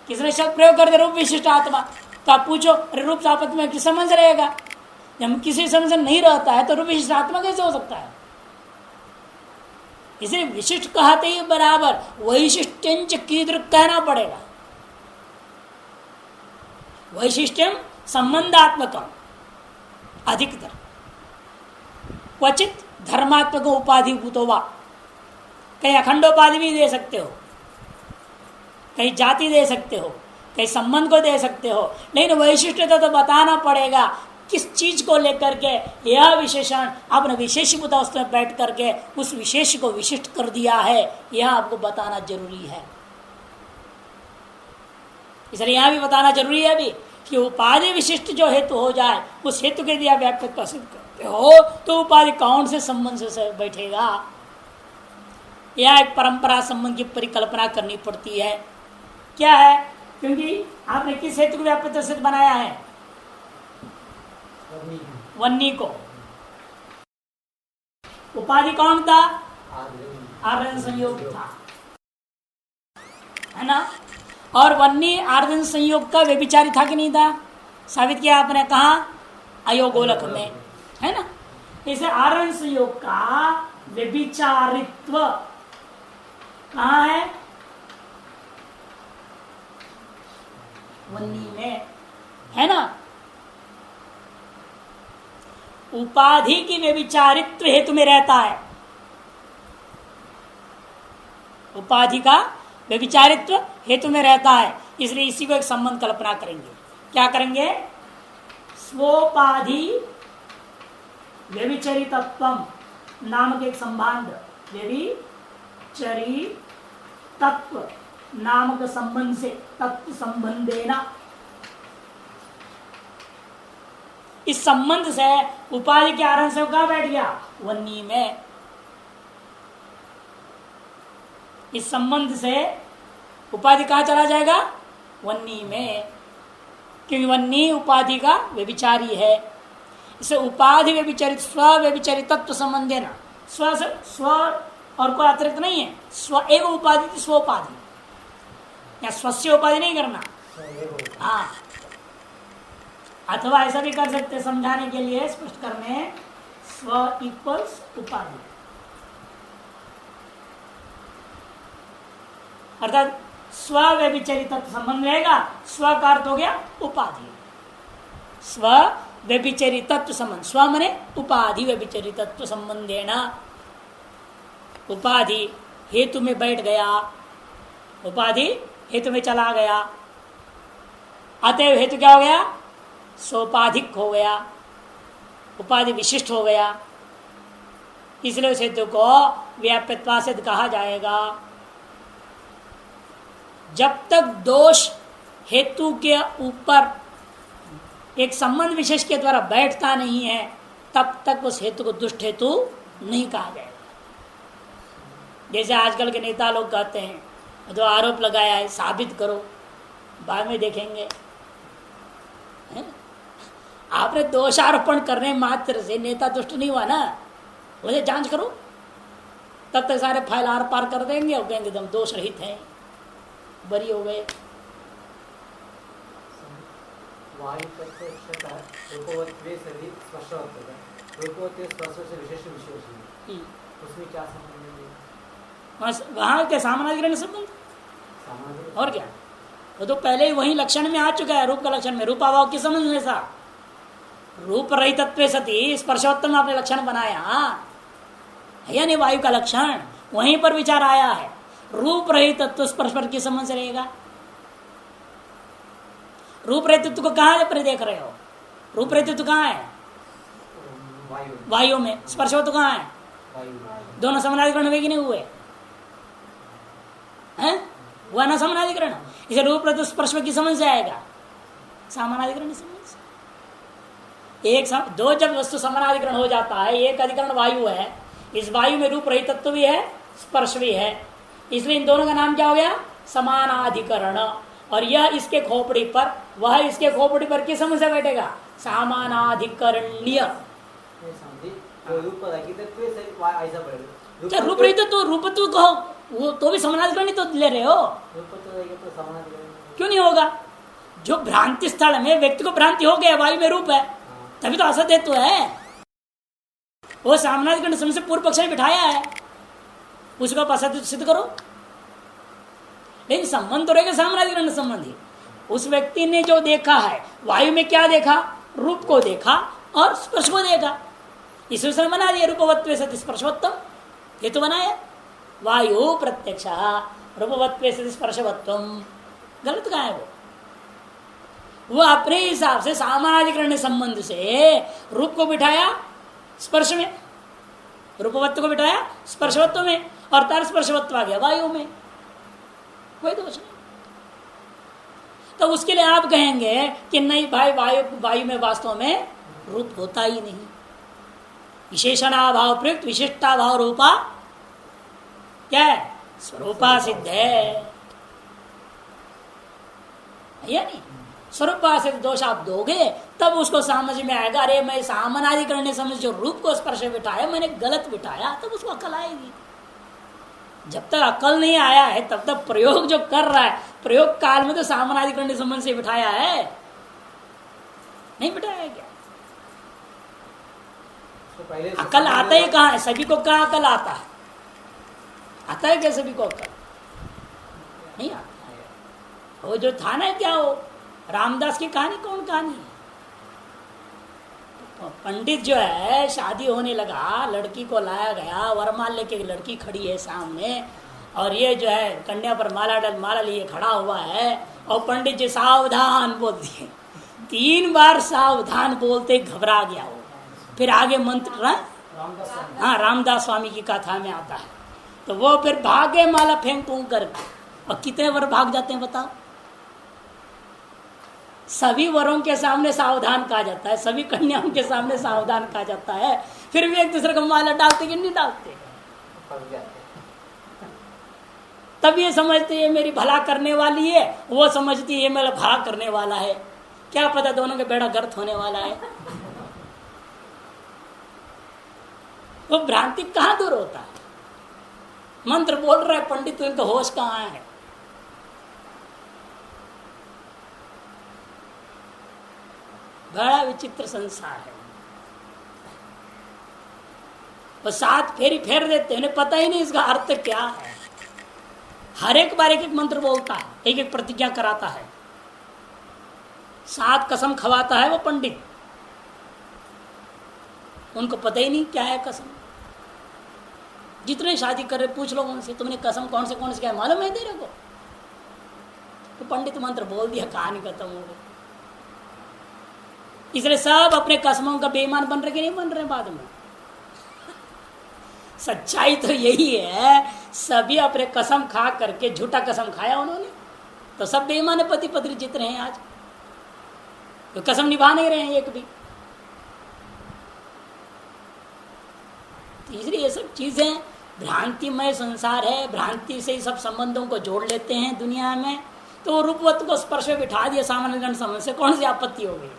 [SPEAKER 1] किसने शब्द प्रयोग कर दिया रूप विशिष्ट आत्मा, तो आप पूछो रूप आपत्ति में किस संबंध रहेगा? जब किसी संबंध नहीं रहता है तो रूप विशिष्ट आत्मा कैसे हो सकता है? इसे विशिष्ट कहते ही बराबर वैशिष्ट्यंच कीदृक् कहना पड़ेगा। वैशिष्ट्यम संबंधात्मकम अधिकतर, क्वचित धर्मात्मक उपाधि भूतोवा। कहीं अखंडोपाधि भी दे सकते हो, कहीं जाति दे सकते हो, कहीं संबंध को दे सकते हो, लेकिन वैशिष्ट्यता तो बताना पड़ेगा। किस चीज को लेकर के यह विशेषण अपने विशेषीभूत अवस्था में बैठ करके उस विशेष को विशिष्ट कर दिया है, यह आपको बताना जरूरी है। इसलिए यहां भी बताना जरूरी है अभी कि उपाधि विशिष्ट जो हेतु हो जाए, उस हेतु के दिया व्याप्यत्व सिद्ध करते हो तो उपाधि कौन से संबंध से बैठेगा? यह एक परंपरा संबंध की परिकल्पना करनी पड़ती है। क्या है? क्योंकि आपने किस हेतु को व्याप्यत्व सिद्ध बनाया है? वन्नी को। उपाधि कौन था? आर्धन संयोग था, है ना? और वन्नी आर्धन संयोग का व्यभिचारी था कि नहीं था? साबित किया आपने। कहा अयोगोलक में, है ना। इसे आरण संयोग का व्यभिचारित्व कहाँ है? वन्नी में, है ना। उपाधि की व्यभिचारित्व हेतु में रहता है, उपाधि का व्यभिचारित्व हेतु में रहता है, इसलिए इसी को एक संबंध कल्पना करेंगे। क्या करेंगे? स्वोपाधि व्यभिचरितत्वम नामक एक संबंध, व्यभिचरितत्व नामक संबंध से, तत्व संबंधेना, इस संबंध से उपाधि के आरण से कहा बैठ गया? वन्नी में। इस संबंध से उपाधि कहा चला जाएगा? वन्नी में, क्योंकि वन्नी उपाधि का व्यभिचारी है। इसे उपाधि व्यभिचरित, स्व व्यभिचरितत्व संबंध है ना। स्व से स्व और कोई अतिरिक्त नहीं है, स्व एक उपाधि, स्वोपाधि, या स्वस्य उपाधि नहीं करना। हाँ, अथवा ऐसा भी कर सकते समझाने के लिए, स्पष्ट करने, स्व इक्वल्स उपाधि, अर्थात स्व व्यभिचरित संबंध रहेगा। स्व का अर्थ हो गया उपाधि, स्व व्यभिचरित संबंध, स्व मने उपाधि, व्यभिचरित संबंधेना, उपाधि हेतु में बैठ गया, उपाधि हेतु में चला गया, अतएव हेतु क्या हो गया? सोपाधिक हो गया, उपाधि विशिष्ट हो गया, इसलिए उस हेतु को व्याप्यत्वा से कहा जाएगा। जब तक दोष हेतु के ऊपर एक संबंध विशेष के द्वारा बैठता नहीं है, तब तक उस हेतु को दुष्ट हेतु नहीं कहा जाएगा। जैसे आजकल के नेता लोग कहते हैं, जो आरोप लगाया है साबित करो, बाद में देखेंगे। आपने दोषारोपण करने मात्र से नेता दुष्ट नहीं हुआ ना, उसे जांच करो, तब तक सारे फाइल आर पार कर देंगे और कहेंगे एकदम दोष रहित हैं, बरी हो गए। वहां क्या सामानाधिकरण संबंध, और क्या? वो तो पहले ही वही लक्षण में आ चुका है, रूप का लक्षण में। रूपाभाव किस संबंध में? सा रूप रहितत्व सती स्पर्शोत्तम आपने लक्षण बनाया है या नहीं? वायु का लक्षण वहीं पर विचार आया है। रूप रहितत्व स्पर्श पर किस संबंध से रहेगा? रूप रहितत्व को कहां पर देख रहे हो? रूप रहितत्व कहां है? वायु में। स्पर्शोत्व कहां है? दोनों समानाधिकरण हुए कि नहीं हुए? हैं? हुआ ना समानाधिकरण। इसे रूप रहित स्पर्श में किस संबंध से आएगा? सामानाधिकरण संबंध से। एक दो जब वस्तु समानाधिकरण हो जाता है, एक अधिकरण वायु है, इस वायु में रूप रहित तत्व भी है, स्पर्श भी है, इसलिए इन दोनों का नाम क्या हो गया? समानाधिकरण। और यह इसके खोपड़ी पर, वह इसके खोपड़ी पर किस समझ से बैठेगा? सामानाधिकरण्य। रूप रहित तो रूपत्व कहो, वो तो भी समानाधिकरण तो ले रहे हो, क्यों नहीं होगा? जो भ्रांति स्थल में व्यक्ति को भ्रांति हो गया, वायु में रूप है, तभी तो असत्यत्व है। वो सामानाधिकरण समझ से पूर्व पक्ष में बिठाया है, उसको असत्य सिद्ध करो। लेकिन संबंध तो रहेगा सामानाधिकरण संबंधी। उस व्यक्ति ने जो देखा है, वायु में क्या देखा? रूप को देखा और स्पर्श को देखा, इसलिए बना दिया रूपवत्व सति स्पर्शवत्तम, ये तो बनाया। वायु प्रत्यक्ष रूपवत्व सति स्पर्शवत्तम, गलत कहा है? वो अपने हिसाब से सामानाधिकरण संबंध से रूप को बिठाया स्पर्श में, रूपवत्व को बिठाया स्पर्शवत्व में, और तार स्पर्शवत्व आ गया वायु में, कोई दोष नहीं। तो उसके लिए आप कहेंगे कि नहीं भाई, वायु में वास्तव में रूप होता ही नहीं। विशेषणाभाव प्रयुक्त विशिष्टाभाव रूपा क्या है? स्वरूपा सिद्ध है या नहीं? स्वरूपा सिद्ध दोष आप दोगे तब उसको समझ में आएगा, अरे मैं सामानाधिकरण समझ जो रूप को स्पर्श बिठाया मैंने गलत बिठाया, तब उसको अकल आएगी। जब तक अकल नहीं आया है तब तक प्रयोग जो कर रहा है, प्रयोग काल में तो सामानाधिकरण संबंध से बिठाया है, नहीं बिठाया क्या? अकल आता ही कहाँ है? सभी को कहाँ अकल आता है? आता है क्या सभी को अकल? नहीं आता है। वो जो था ना, क्या वो रामदास की कहानी, कौन कहानी है? पंडित जो है, शादी होने लगा, लड़की को लाया गया, वरमाल लेके लड़की खड़ी है सामने, और ये जो है कन्या पर माला लिए खड़ा हुआ है, और पंडित जी सावधान बोल दिए। 3 बार सावधान बोलते घबरा गया वो। फिर आगे मंत्र, हाँ रामदास स्वामी की कथा में आता है, तो वो फिर भागे माला फेंक फूंक करके, और कितने वर भाग जाते हैं बताओ? सभी वरों के सामने सावधान कहा जाता है, सभी कन्याओं के सामने सावधान कहा जाता है, फिर भी एक दूसरे को माला डालते कि नहीं डालते? तब ये समझते है मेरी भला करने वाली है, वो समझती है मेरा भला करने वाला है। क्या पता दोनों के बेड़ा गर्त होने वाला है। वो भ्रांति कहाँ दूर होता है? मंत्र बोल रहा है पंडित, तो इनका होश कहाँ है? बड़ा विचित्र संसार है। वो 7 फेरी फेर देते हैं, उन्हें पता ही नहीं इसका अर्थ क्या है। हर एक बार एक एक मंत्र बोलता है, एक एक प्रतिज्ञा कराता है, 7 कसम खवाता है वो पंडित। उनको पता ही नहीं क्या है कसम। जितने शादी कर रहे पूछ लो उनसे, तुमने कसम कौन से क्या मालूम है तेरे को? तो पंडित मंत्र बोल दिया, कहानी खत्म हो गई। इसलिए सब अपने कसमों का बेईमान बन रहे कि नहीं बन रहे बाद में? सच्चाई तो यही है, सभी अपने कसम खा करके, झूठा कसम खाया उन्होंने, तो सब बेईमान पति पत्नी जितने हैं आज, तो कसम निभा नहीं रहे हैं एक भी। इसलिए ये सब चीजें भ्रांतिमय संसार है, भ्रांति से ही सब संबंधों को जोड़ लेते हैं दुनिया में। तो रूपवत को स्पर्श में बिठा दिया सामान्य गण समझ से, कौन सी आपत्ति हो गई?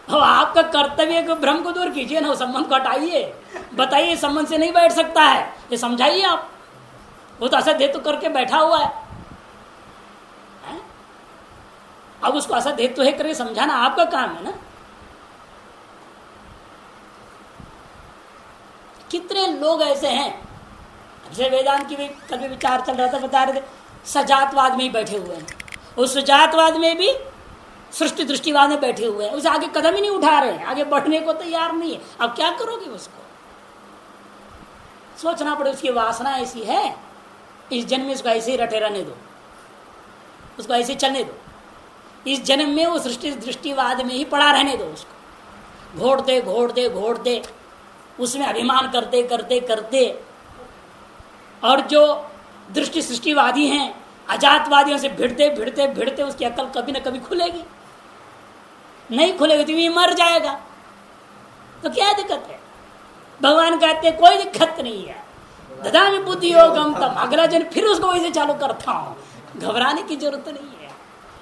[SPEAKER 1] अब आपका कर्तव्य है कि भ्रम को दूर कीजिए ना, संबंध को हटाइए, बताइए संबंध से नहीं बैठ सकता है, ये समझाइए आप। वो तो असद हेतु करके बैठा हुआ है, अब उसको असद हेतु है करके समझाना आपका काम है ना। कितने लोग ऐसे हैं, जैसे वेदांत की भी कल भी विचार चल रहा था, बता रहे थे सजातवाद में ही बैठे हुए हैं, उस सजातवाद में भी सृष्टि दृष्टिवाद में बैठे हुए हैं, उसे आगे कदम ही नहीं उठा रहे हैं, आगे बढ़ने को तैयार नहीं है। अब क्या करोगे उसको? सोचना पड़े, उसकी वासना ऐसी है, इस जन्म में उसको ऐसे ही रटे रहने दो, उसको ऐसे चलने दो, इस जन्म में वो सृष्टि दृष्टिवाद में ही पड़ा रहने दो, उसको घोड़ते घोड़ते घोड़ते उसमें अभिमान करते करते करते। और जो दृष्टि सृष्टिवादी हैं, अजातवादियों से भिड़ते भिड़ते भिड़ते उसकी अकल कभी ना कभी खुलेगी, नहीं खुलेगी तो ये मर जाएगा। तो क्या दिक्कत है? भगवान कहते कोई दिक्कत नहीं है, ददामि बुद्धि योगम, तब अगला जन फिर उसको वैसे चालू करता हूं, घबराने की जरूरत नहीं है।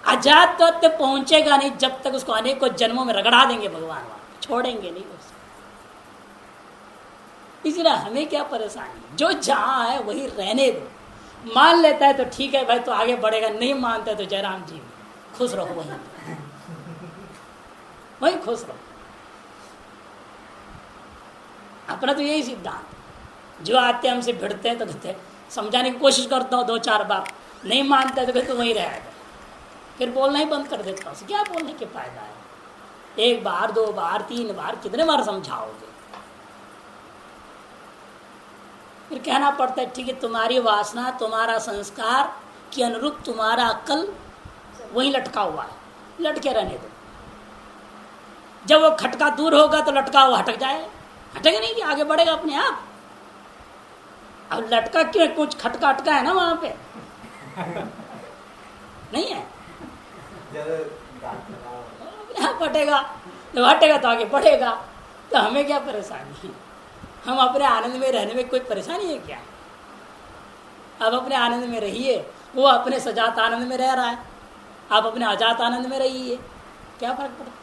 [SPEAKER 1] अजात तत्व पहुंचेगा नहीं जब तक उसको अनेकों जन्मों में रगड़ा देंगे भगवान, छोड़ेंगे नहीं उसको। इसलिए हमें क्या परेशानी, जो जहां है वही रहने दो। मान लेता है तो ठीक है भाई, तो आगे बढ़ेगा, नहीं मानता है तो जयराम जी खुश रहो, वही खुश रहो। अपना तो यही सिद्धांत, जो आते हमसे भिड़ते हैं तो कहते हैं, समझाने की कोशिश करता हूँ 2-4 बार, नहीं मानता है तो कहते वही रहेगा, फिर बोलना ही बंद कर देता हूँ। क्या बोलने के फायदा है? 1 बार 2 बार 3 बार कितने बार समझाओगे? फिर कहना पड़ता है ठीक है, तुम्हारी वासना, तुम्हारा संस्कार के अनुरूप तुम्हारा अक्ल वहीं लटका हुआ है, लटके रहने दो। जब वो खटका दूर होगा तो लटका हुआ हटक जाए, हटेगा नहीं कि आगे बढ़ेगा अपने आप। अब लटका क्यों? कुछ खटका अटका है ना वहां पे, नहीं है? हटेगा, जब हटेगा तो आगे बढ़ेगा। तो हमें क्या परेशानी है? हम अपने आनंद में रहने में कोई परेशानी है क्या? आप अपने आनंद में रहिए, वो अपने सजात आनंद में रह रहा है, आप अपने अजात आनंद में रहिए, क्या फर्क पड़ता है?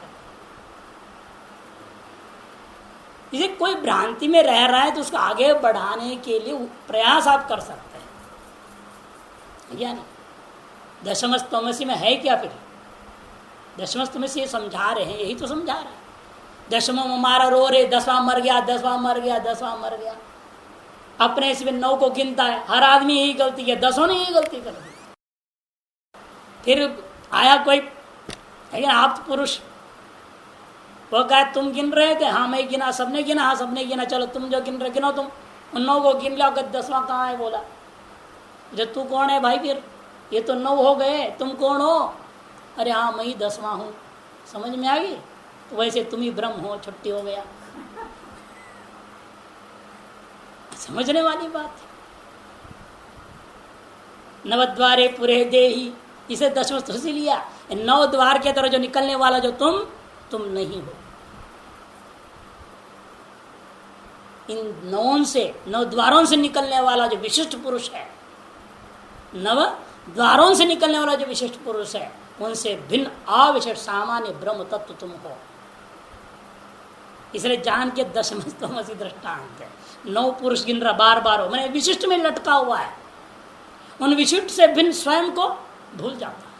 [SPEAKER 1] इसे कोई भ्रांति में रह रहा है तो उसको आगे बढ़ाने के लिए प्रयास आप कर सकते हैं, या नहीं? दशमस्तमसी में है क्या? फिर दशमस्तमसी ये समझा रहे हैं, यही तो समझा रहा है। 10वां मारा रो रहे, 10वां मर गया, 10वां मर गया, 10वां मर गया। अपने से 9 को गिनता है। हर आदमी यही गलती है, 10 ने यही गलती कर दी। फिर आया कोई, लेकिन आप तो पुरुष, वो कहा तुम गिन रहे थे, हाँ मैं गिना, सबने गिना, हाँ सबने गिना, चलो तुम जो गिन रहे गिनो, तुम उन 9 को गिन लो, 10वां कहाँ है? बोला जब तू कौन है भाई? फिर ये तो 9 हो गए, तुम कौन हो? अरे हाँ मैं ही 10वां हूँ। समझ में आ गई? तो वैसे तुम ही ब्रह्म हो, छुट्टी हो गया। समझने वाली बात है। नवद्वारे पूरे देही, इसे 10वां से लिया। 9 द्वार के तरह जो निकलने वाला जो तुम नहीं हो। इन 9 द्वारों से निकलने वाला जो विशिष्ट पुरुष है, 9 द्वारों से निकलने वाला जो विशिष्ट पुरुष है, उनसे भिन्न अविशिष्ट सामान्य ब्रह्म तत्व तुम हो। इसलिए जान के 10मसी दृष्टांत है। 9 पुरुष गिन रहा बार बार हो, मैंने विशिष्ट में लटका हुआ है। उन विशिष्ट से भिन्न स्वयं को भूल जाता है।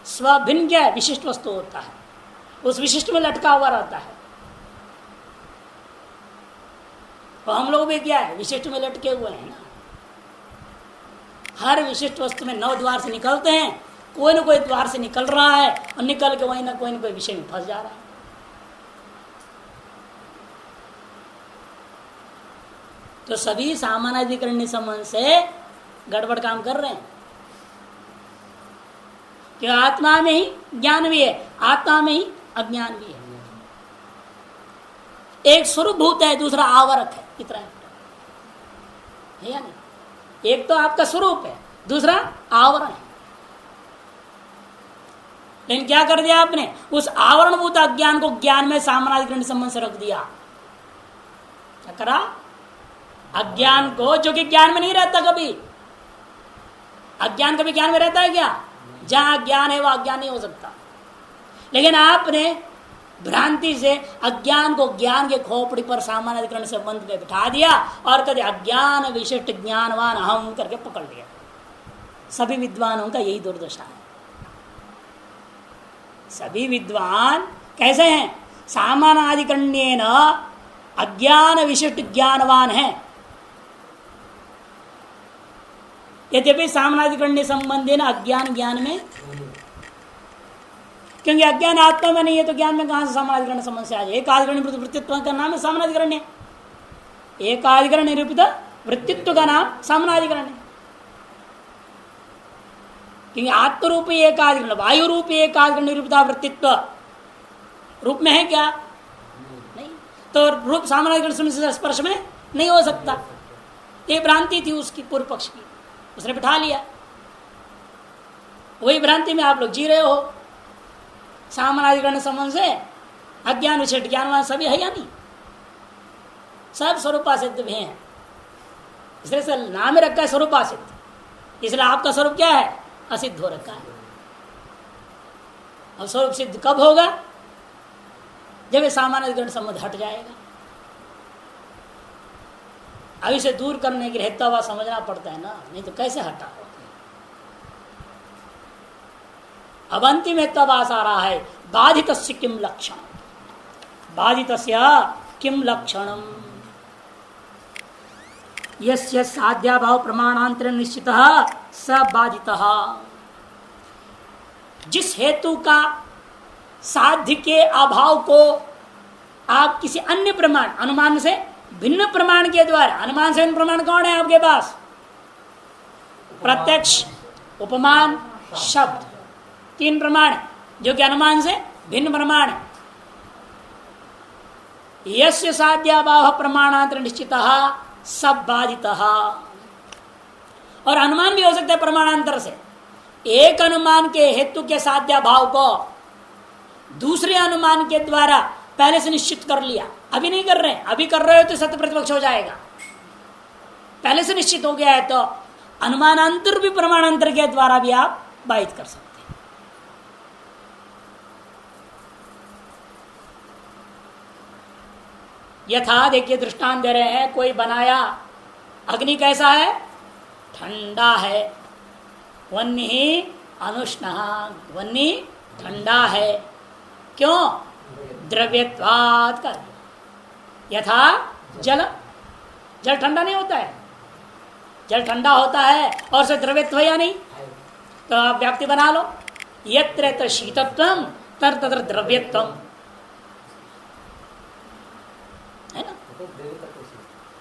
[SPEAKER 1] स्व भिन्न क्या है? विशिष्ट वस्तु होता है, उस विशिष्ट में लटका हुआ रहता है। तो हम लोग भी क्या है? विशिष्ट में लटके हुए हैं ना। हर विशिष्ट वस्तु में 9 द्वार से निकलते हैं, कोई ना कोई द्वार से निकल रहा है और निकल के वहीं ना कोई विषय में फंस जा रहा है। तो सभी सामानाधिकरण संबंध से गड़बड़ काम कर रहे हैं। कि आत्मा में ही ज्ञान भी है, आत्मा में ही अज्ञान भी है। एक स्वरूप भूत है, दूसरा आवरक है। कितना है या नहीं? एक तो आपका स्वरूप है, दूसरा आवरण है। लेकिन क्या कर दिया आपने? उस आवरणभूत अज्ञान को ज्ञान में सामानाधिकरण संबंध से रख दिया। क्या करा? अज्ञान को, जो कि ज्ञान में नहीं रहता कभी। अज्ञान कभी ज्ञान में रहता है क्या? जहां ज्ञान है वह अज्ञान नहीं हो सकता। लेकिन आपने भ्रांति से अज्ञान को ज्ञान के खोपड़ी पर सामानाधिकरण संबंध में बिठा दिया और कभी अज्ञान विशिष्ट ज्ञानवान हम करके पकड़ लिया। सभी विद्वानों का यही दुर्दशा है। सभी विद्वान कैसे हैं? सामानाधिकरण्येन अज्ञान विशिष्ट ज्ञानवान है। यद्यपि सामानाधिकरण्य संबंधी न अज्ञान ज्ञान में, क्योंकि अज्ञान आत्मा में नहीं है तो ज्ञान में कहां से सामानाधिकरण संबंध से आ जाए? एकाधिकरण वृत्तित्व का नाम है सामानाधिकरण। एकाधिकरण निरूपित वृत्तित्व का नाम सामानाधिकरण है। क्योंकि आत्मरूपी एकाधिकरण, वायु रूपी एकाधिकरण निरूपित वृत्तित्व रूप में है क्या? नहीं। तो रूप सामानाधिकरण से स्पर्श में नहीं हो सकता। ये भ्रांति थी उसकी, पूर्व पक्ष की, उसने बिठा लिया। वही भ्रांति में आप लोग जी रहे हो। सामानाधिकरण संबंध से अज्ञान विशिष्ट ज्ञानवान सभी है या नहीं? सब स्वरूपासिद्ध भी हैं। इसलिए से नाम रखा है स्वरूपासिद्ध। इसलिए आपका स्वरूप क्या है? असिद्ध हो रखा है। अब स्वरूप सिद्ध कब होगा? जब ये सामानाधिकरण संबंध हट जाएगा। अब इसे दूर करने के लिए हेतुवा समझना पड़ता है ना, नहीं तो कैसे हटा? अब अंतिम हेतुवास आ रहा है, बाधितस्य किम लक्षण, बाधितस्य किम लक्षणम, यस्य साध्याभाव प्रमाणांतर निश्चितः स बाधितः। जिस हेतु का साध्य के अभाव को आप किसी अन्य प्रमाण, अनुमान से भिन्न प्रमाण के द्वारा, अनुमान से भिन्न प्रमाण कौन है आपके पास? प्रत्यक्ष, उपमान, शब्द, 3 प्रमाण जो कि अनुमान से भिन्न प्रमाण है। यस्य साध्याभाव प्रमाणांतर निश्चितः सब बाधितः। और अनुमान भी हो सकता है प्रमाणांतर से। एक अनुमान के हेतु के साध्याभाव को दूसरे अनुमान के द्वारा पहले से निश्चित कर लिया, अभी नहीं कर रहे हैं, अभी कर रहे हो तो सत्य प्रतिपक्ष हो जाएगा। पहले से निश्चित हो गया है तो अनुमानांतर भी प्रमाणांतर के द्वारा भी आप बाधित कर सकते हैं। यथा देखिए दृष्टांत दे रहे हैं, कोई बनाया, अग्नि कैसा है? ठंडा है। वन्नी अनुष्ण, वन्नी ठंडा है। क्यों? द्रव्यत्वात् कर यथा जल, जल ठंडा नहीं होता है, जल ठंडा होता है और से द्रव्यत्व या नहीं, तो आप व्याप्ति बना लो, यत्र यत्र शीतत्वम तर तत्र द्रव्यत्वम, है ना?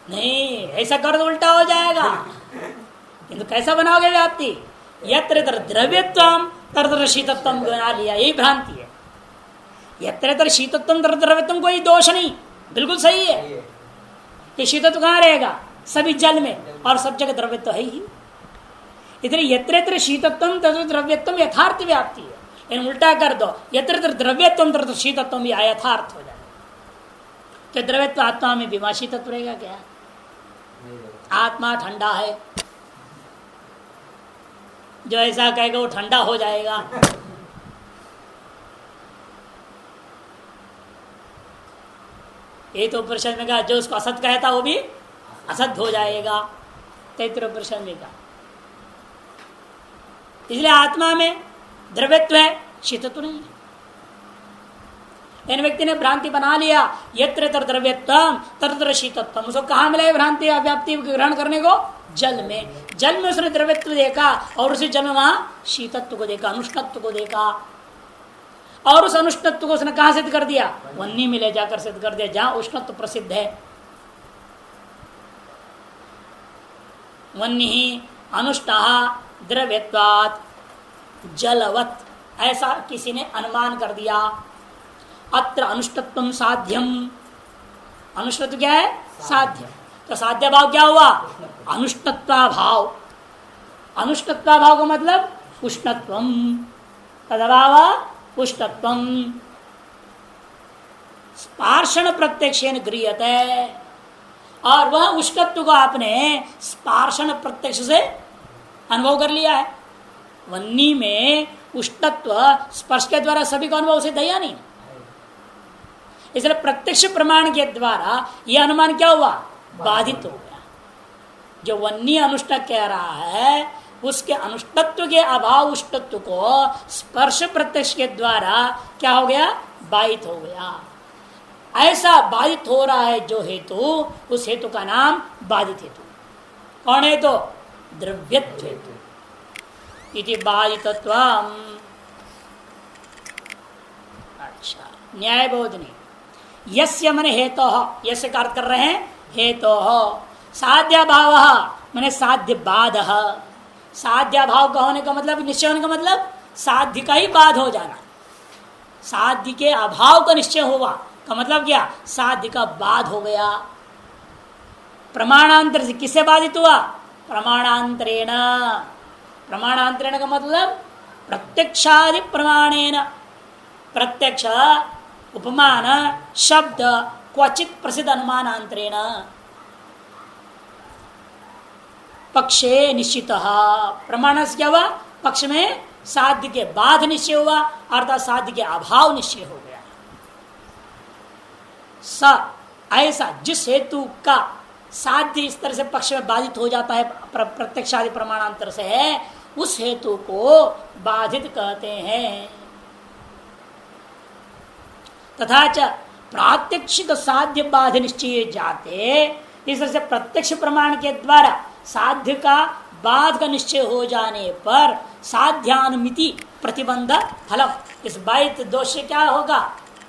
[SPEAKER 1] नहीं, ऐसा कर तो उल्टा हो जाएगा। किंतु कैसा बनाओगे व्याप्ति? यत्र यत्र द्रव्यत्वम तर तत्र शीतत्वम बना लिया, यही भ्रांति है। यत्र यत्र शीतत्वम तर द्रव्यत्वम कोई दोष नहीं, बिल्कुल सही है कि शीतत्व कहाँ रहेगा? सभी जल में, और सब जगह द्रव्यत्व है ही। इतने यत्र यत्र शीतत्वम तत्र द्रव्यत्वम यथार्थ व्याप्ति है। इन उल्टा कर दो, यत्र यत्र द्रव्यत्वम तत्र शीतत्वम भी अयथार्थ हो जाए। तो द्रव्यत्व आत्मा में विमा शीतत्व रहेगा क्या? आत्मा ठंडा है, जो ऐसा कहेगा वो ठंडा हो जाएगा। ये तो उपनिषद में कहा, जो उसको असत कहता वो भी असत हो जाएगा, तैत्तिरीय उपनिषद में कहा। इसलिए आत्मा में द्रव्यत्व है, शीतत्व नहीं है। इन व्यक्ति ने भ्रांति बना लिया, यत्र यत्र द्रव्यत्वम तत्र शीतत्वम। उसको कहाँ मिला भ्रांति व्याप्ति ग्रहण करने को? जल में। जल में उसने द्रव्यत्व देखा और उसी जल में वहां शीतत्व को देखा, अनुष्णत्व को देखा, और उस अनुष्णत्व को उसने कहां सिद्ध कर दिया? वन्नी में ले जाकर सिद्ध कर दिया, जहां उष्णत्व प्रसिद्ध है। वन्नी ही अनुष्णा द्रव्यत्वात् जलवत, ऐसा किसी ने अनुमान कर दिया। अत्र अनुष्णत्वं साध्यम, अनुष्णत्व क्या है? साध्य। तो साध्य भाव क्या हुआ? अनुष्णत्वा भाव। अनुष्णत्वा भाव का मतलब उष्णत्वम, तदभाव उष्णत्वम। स्पार्शन प्रत्यक्षेन गृह्यते, और वह उष्णत्व को आपने स्पार्शन प्रत्यक्ष से अनुभव कर लिया है। वन्नी में उष्णत्व स्पर्श के द्वारा सभी को अनुभव से दया नहीं, इसलिए प्रत्यक्ष प्रमाण के द्वारा यह अनुमान क्या हुआ? बाधित हो गया। जो वन्नी अनुष्ठ कह रहा है उसके अनुष्ठत्व के अभाव उष्णत्व को स्पर्श प्रत्यक्ष के द्वारा क्या हो गया? बाधित हो गया। ऐसा बाधित हो रहा है जो हेतु, उस हेतु का नाम बाधित हेतु। कौन हेतु? द्रव्यत्व हेतु इति बाधितत्वम। अच्छा, न्याय बोधनी यस्य मन हेतु, यस्य का अर्थ कर रहे हैं हेतु, साध्य भाव मैंने साध्य बाध। साध्य भाव का होने का मतलब, निश्चय होने का मतलब साध्य का ही बाध हो जाना। साध्य के अभाव का निश्चय हुआ का मतलब क्या? साध्य का बाध हो गया। प्रमाणांतर से किससे बाधित हुआ? प्रमाणांतरेण। प्रमाणांतरेण का मतलब प्रत्यक्षादि प्रमाणेन। प्रत्यक्ष उपमान शब्द क्वचित प्रसिद्ध अनुमानांतरेण पक्षे निश्चित। प्रमाण से क्या हुआ? पक्ष में साध्य के बाध निश्चय हुआ, अर्थात साध्य के अभाव निश्चय हो गया। स ऐसा जिस हेतु का साध्य इस तरह से पक्ष में बाधित हो जाता है प्रत्यक्षादि प्रमाणांतर से, है उस हेतु को बाधित कहते हैं। तथा च प्रात्यक्षिक साध्य बाध निश्चय जाते, इस तरह से प्रत्यक्ष प्रमाण के द्वारा साध्य का बाध का निश्चय हो जाने पर साध्यानुमिति प्रतिबंध फलम। इस बाधित दोष से क्या होगा?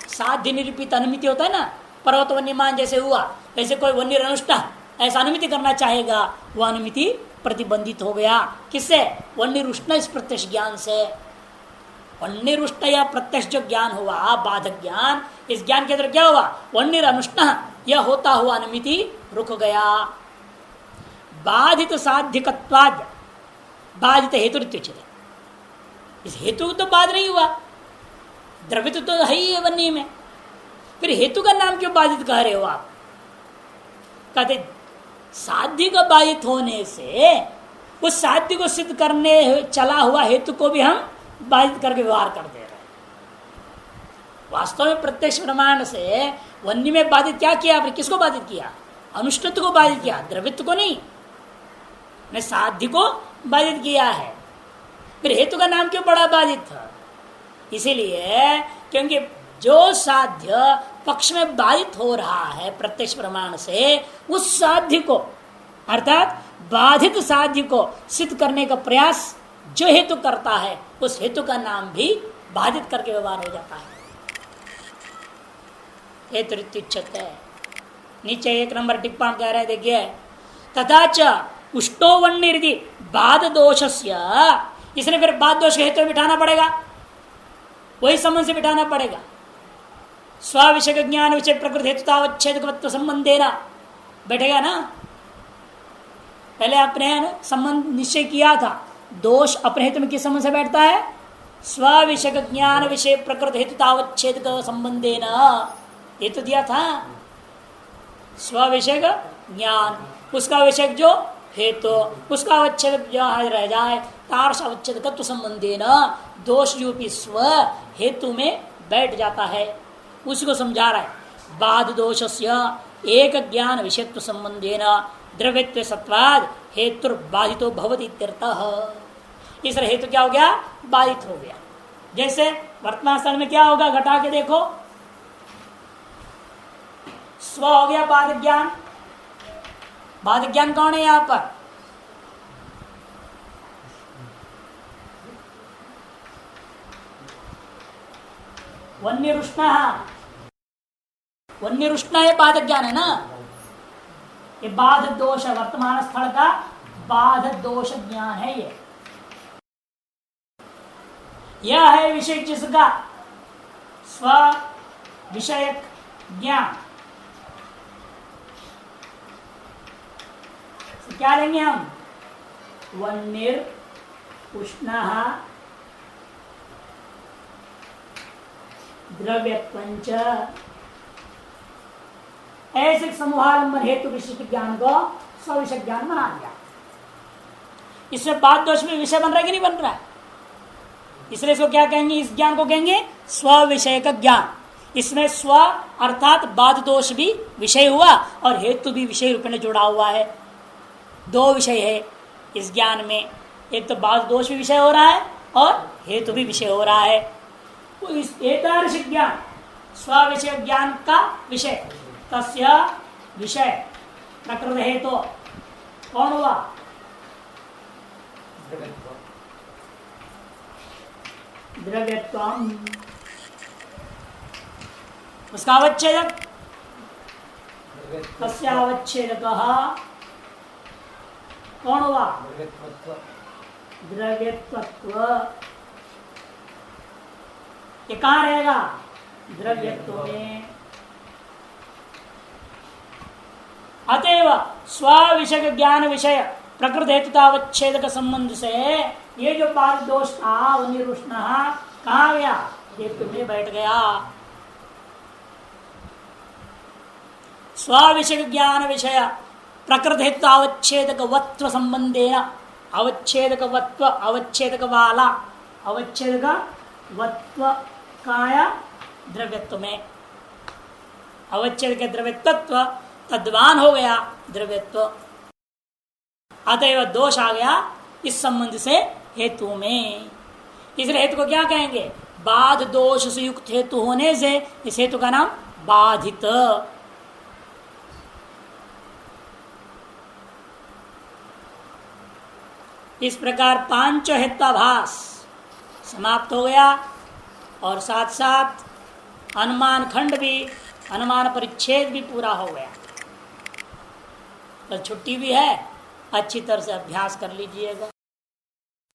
[SPEAKER 1] साध्य निरूपित अनुमिति होता है ना, पर्वत वन्यमान जैसे हुआ, वैसे कोई वन्य अनुष्ठा ऐसा अनुमिति करना चाहेगा, वह अनुमिति प्रतिबंधित हो गया। किससे? वन्य रुष्ण इस प्रत्यक्ष ज्ञान से। वन्य रुष्ण या प्रत्यक्ष जो ज्ञान हुआ बाधक ज्ञान, इस ज्ञान के अंदर क्या हुआ? वन्य अनुष्ण यह होता हुआ अनुमिति रुक गया। बाधित साध्यकत्वाद बाधित हेतु, इस हेतु तो बाध नहीं हुआ, द्रव्य तो है ही है वन्य में, फिर हेतु का नाम क्यों बाधित कह रहे हो आप? कहते साध्य का बाधित होने से उस साध्य को सिद्ध करने चला हुआ हेतु को भी हम बाधित करके व्यवहार कर दे रहे हैं। वास्तव में प्रत्यक्ष प्रमाण से वन्य में बाधित क्या किया आपने? किसको बाधित किया? अनुष्ठत्व को बाधित किया, द्रवित्व को नहीं, ने साध्य को बाधित किया है। फिर हेतु का नाम क्यों पड़ा बाधित था? इसीलिए क्योंकि जो साध्य पक्ष में बाधित हो रहा है प्रत्यक्ष प्रमाण से, उस साध्य को अर्थात बाधित साध्य को सिद्ध करने का प्रयास जो हेतु करता है, उस हेतु का नाम भी बाधित करके व्यवहार हो जाता है। हेतुच्यते है। नीचे 1 नंबर टिप्पण कह रहे हैं, देखिए तथा च उष्टोवन्य बाध दोषस्य, इसने फिर बाध दोष के हेतु बिठाना पड़ेगा, वही संबंध से बिठाना पड़ेगा। स्व विषय ज्ञान विषय प्रकृति हेतुतावच्छेदकत्व संबंधेना बैठेगा ना। पहले आपने संबंध निश्चय किया था, दोष अपने हेतु में किस संबंध से बैठता है? स्व विषय ज्ञान विषय प्रकृति हेतुतावच्छेदक संबंधेना, हेतु दिया था। स्व विषय ज्ञान, उसका विषय जो हेतु, उसका अवच्छेद जहां रह जाए, तार्श अवच्छेदकत्व संबंधेना, दोष रूपी स्व हेतु में बैठ जाता है। उसको समझा रहा है। बाध दोषस्य एक ज्ञान विषयत्व संबंधेना द्रव्यत्व सत्वाद हेतुर्बाधितो भवति इत्यर्थः। इस हेतु क्या हो गया? बाधित हो गया। जैसे वर्तमान स्थल में क्या होगा, घटा के देखो, स्व हो गया बाध ज्ञान। बाध ज्ञान कौन है यहां पर? वन्य रुष्णा, वन्य रुष्णा ये बाध ज्ञान है ना। ये बाध दोष है, वर्तमान स्थल का बाध दोष ज्ञान है। ये यह है विषय जिसका स्व विषयक ज्ञान। तो क्या लेंगे हम? वन्य उष्णा द्रव्यत्वंच, ऐसे समूहालंबन हेतु विशिष्ट ज्ञान को स्विषय ज्ञान बना दिया। इसमें बाध दोष में विषय बन रहा है कि नहीं बन रहा है? इसलिए इसको क्या कहेंगे? इस ज्ञान को कहेंगे स्व विषय का ज्ञान। इसमें स्व अर्थात बाध दोष भी विषय हुआ और हेतु भी विषय रूप में जुड़ा हुआ है। दो विषय है इस ज्ञान में, एक तो बाध दोष भी विषय हो रहा है और हेतु भी विषय हो रहा है। तो इस एतादृश ज्ञान स्व विषय ज्ञान का विषय, तस्य विषय प्रकृत हेतु कौन हुआ? द्रव्यत्वम। उसका अवच्छेदक तस्य अवच्छेदकः कौन हुआ? द्रव्यत्व। ये कहाँ रहेगा? द्रव्यत्व में। अतएव स्व विषय ज्ञान विषय प्रकृति हेतुतावच्छेदक संबंध से ये जो बाध दोष था वो निरुष्ण कहाँ गया? हेतु में बैठ गया। स्व विषय ज्ञान विषय प्रकृति हेतुतावच्छेदक वत्व संबंधेन, अवच्छेदक वत्व, अवच्छेदक वाला, अवच्छेदक वत्व काया द्रव्यत्व में, अवच्छेद के द्रव्यत्व तद्वान हो गया द्रव्यत्व। अतएव दोष आ गया इस संबंध से हेतु में। इसलिए हेतु को क्या कहेंगे? बाध दोष से युक्त हेतु होने से इस हेतु का नाम बाधित। इस प्रकार पांच हेत्वाभास समाप्त हो गया और साथ साथ अनुमान खंड भी, अनुमान परिच्छेद भी पूरा हो गया। तो छुट्टी भी है, अच्छी तरह से अभ्यास कर लीजिएगा।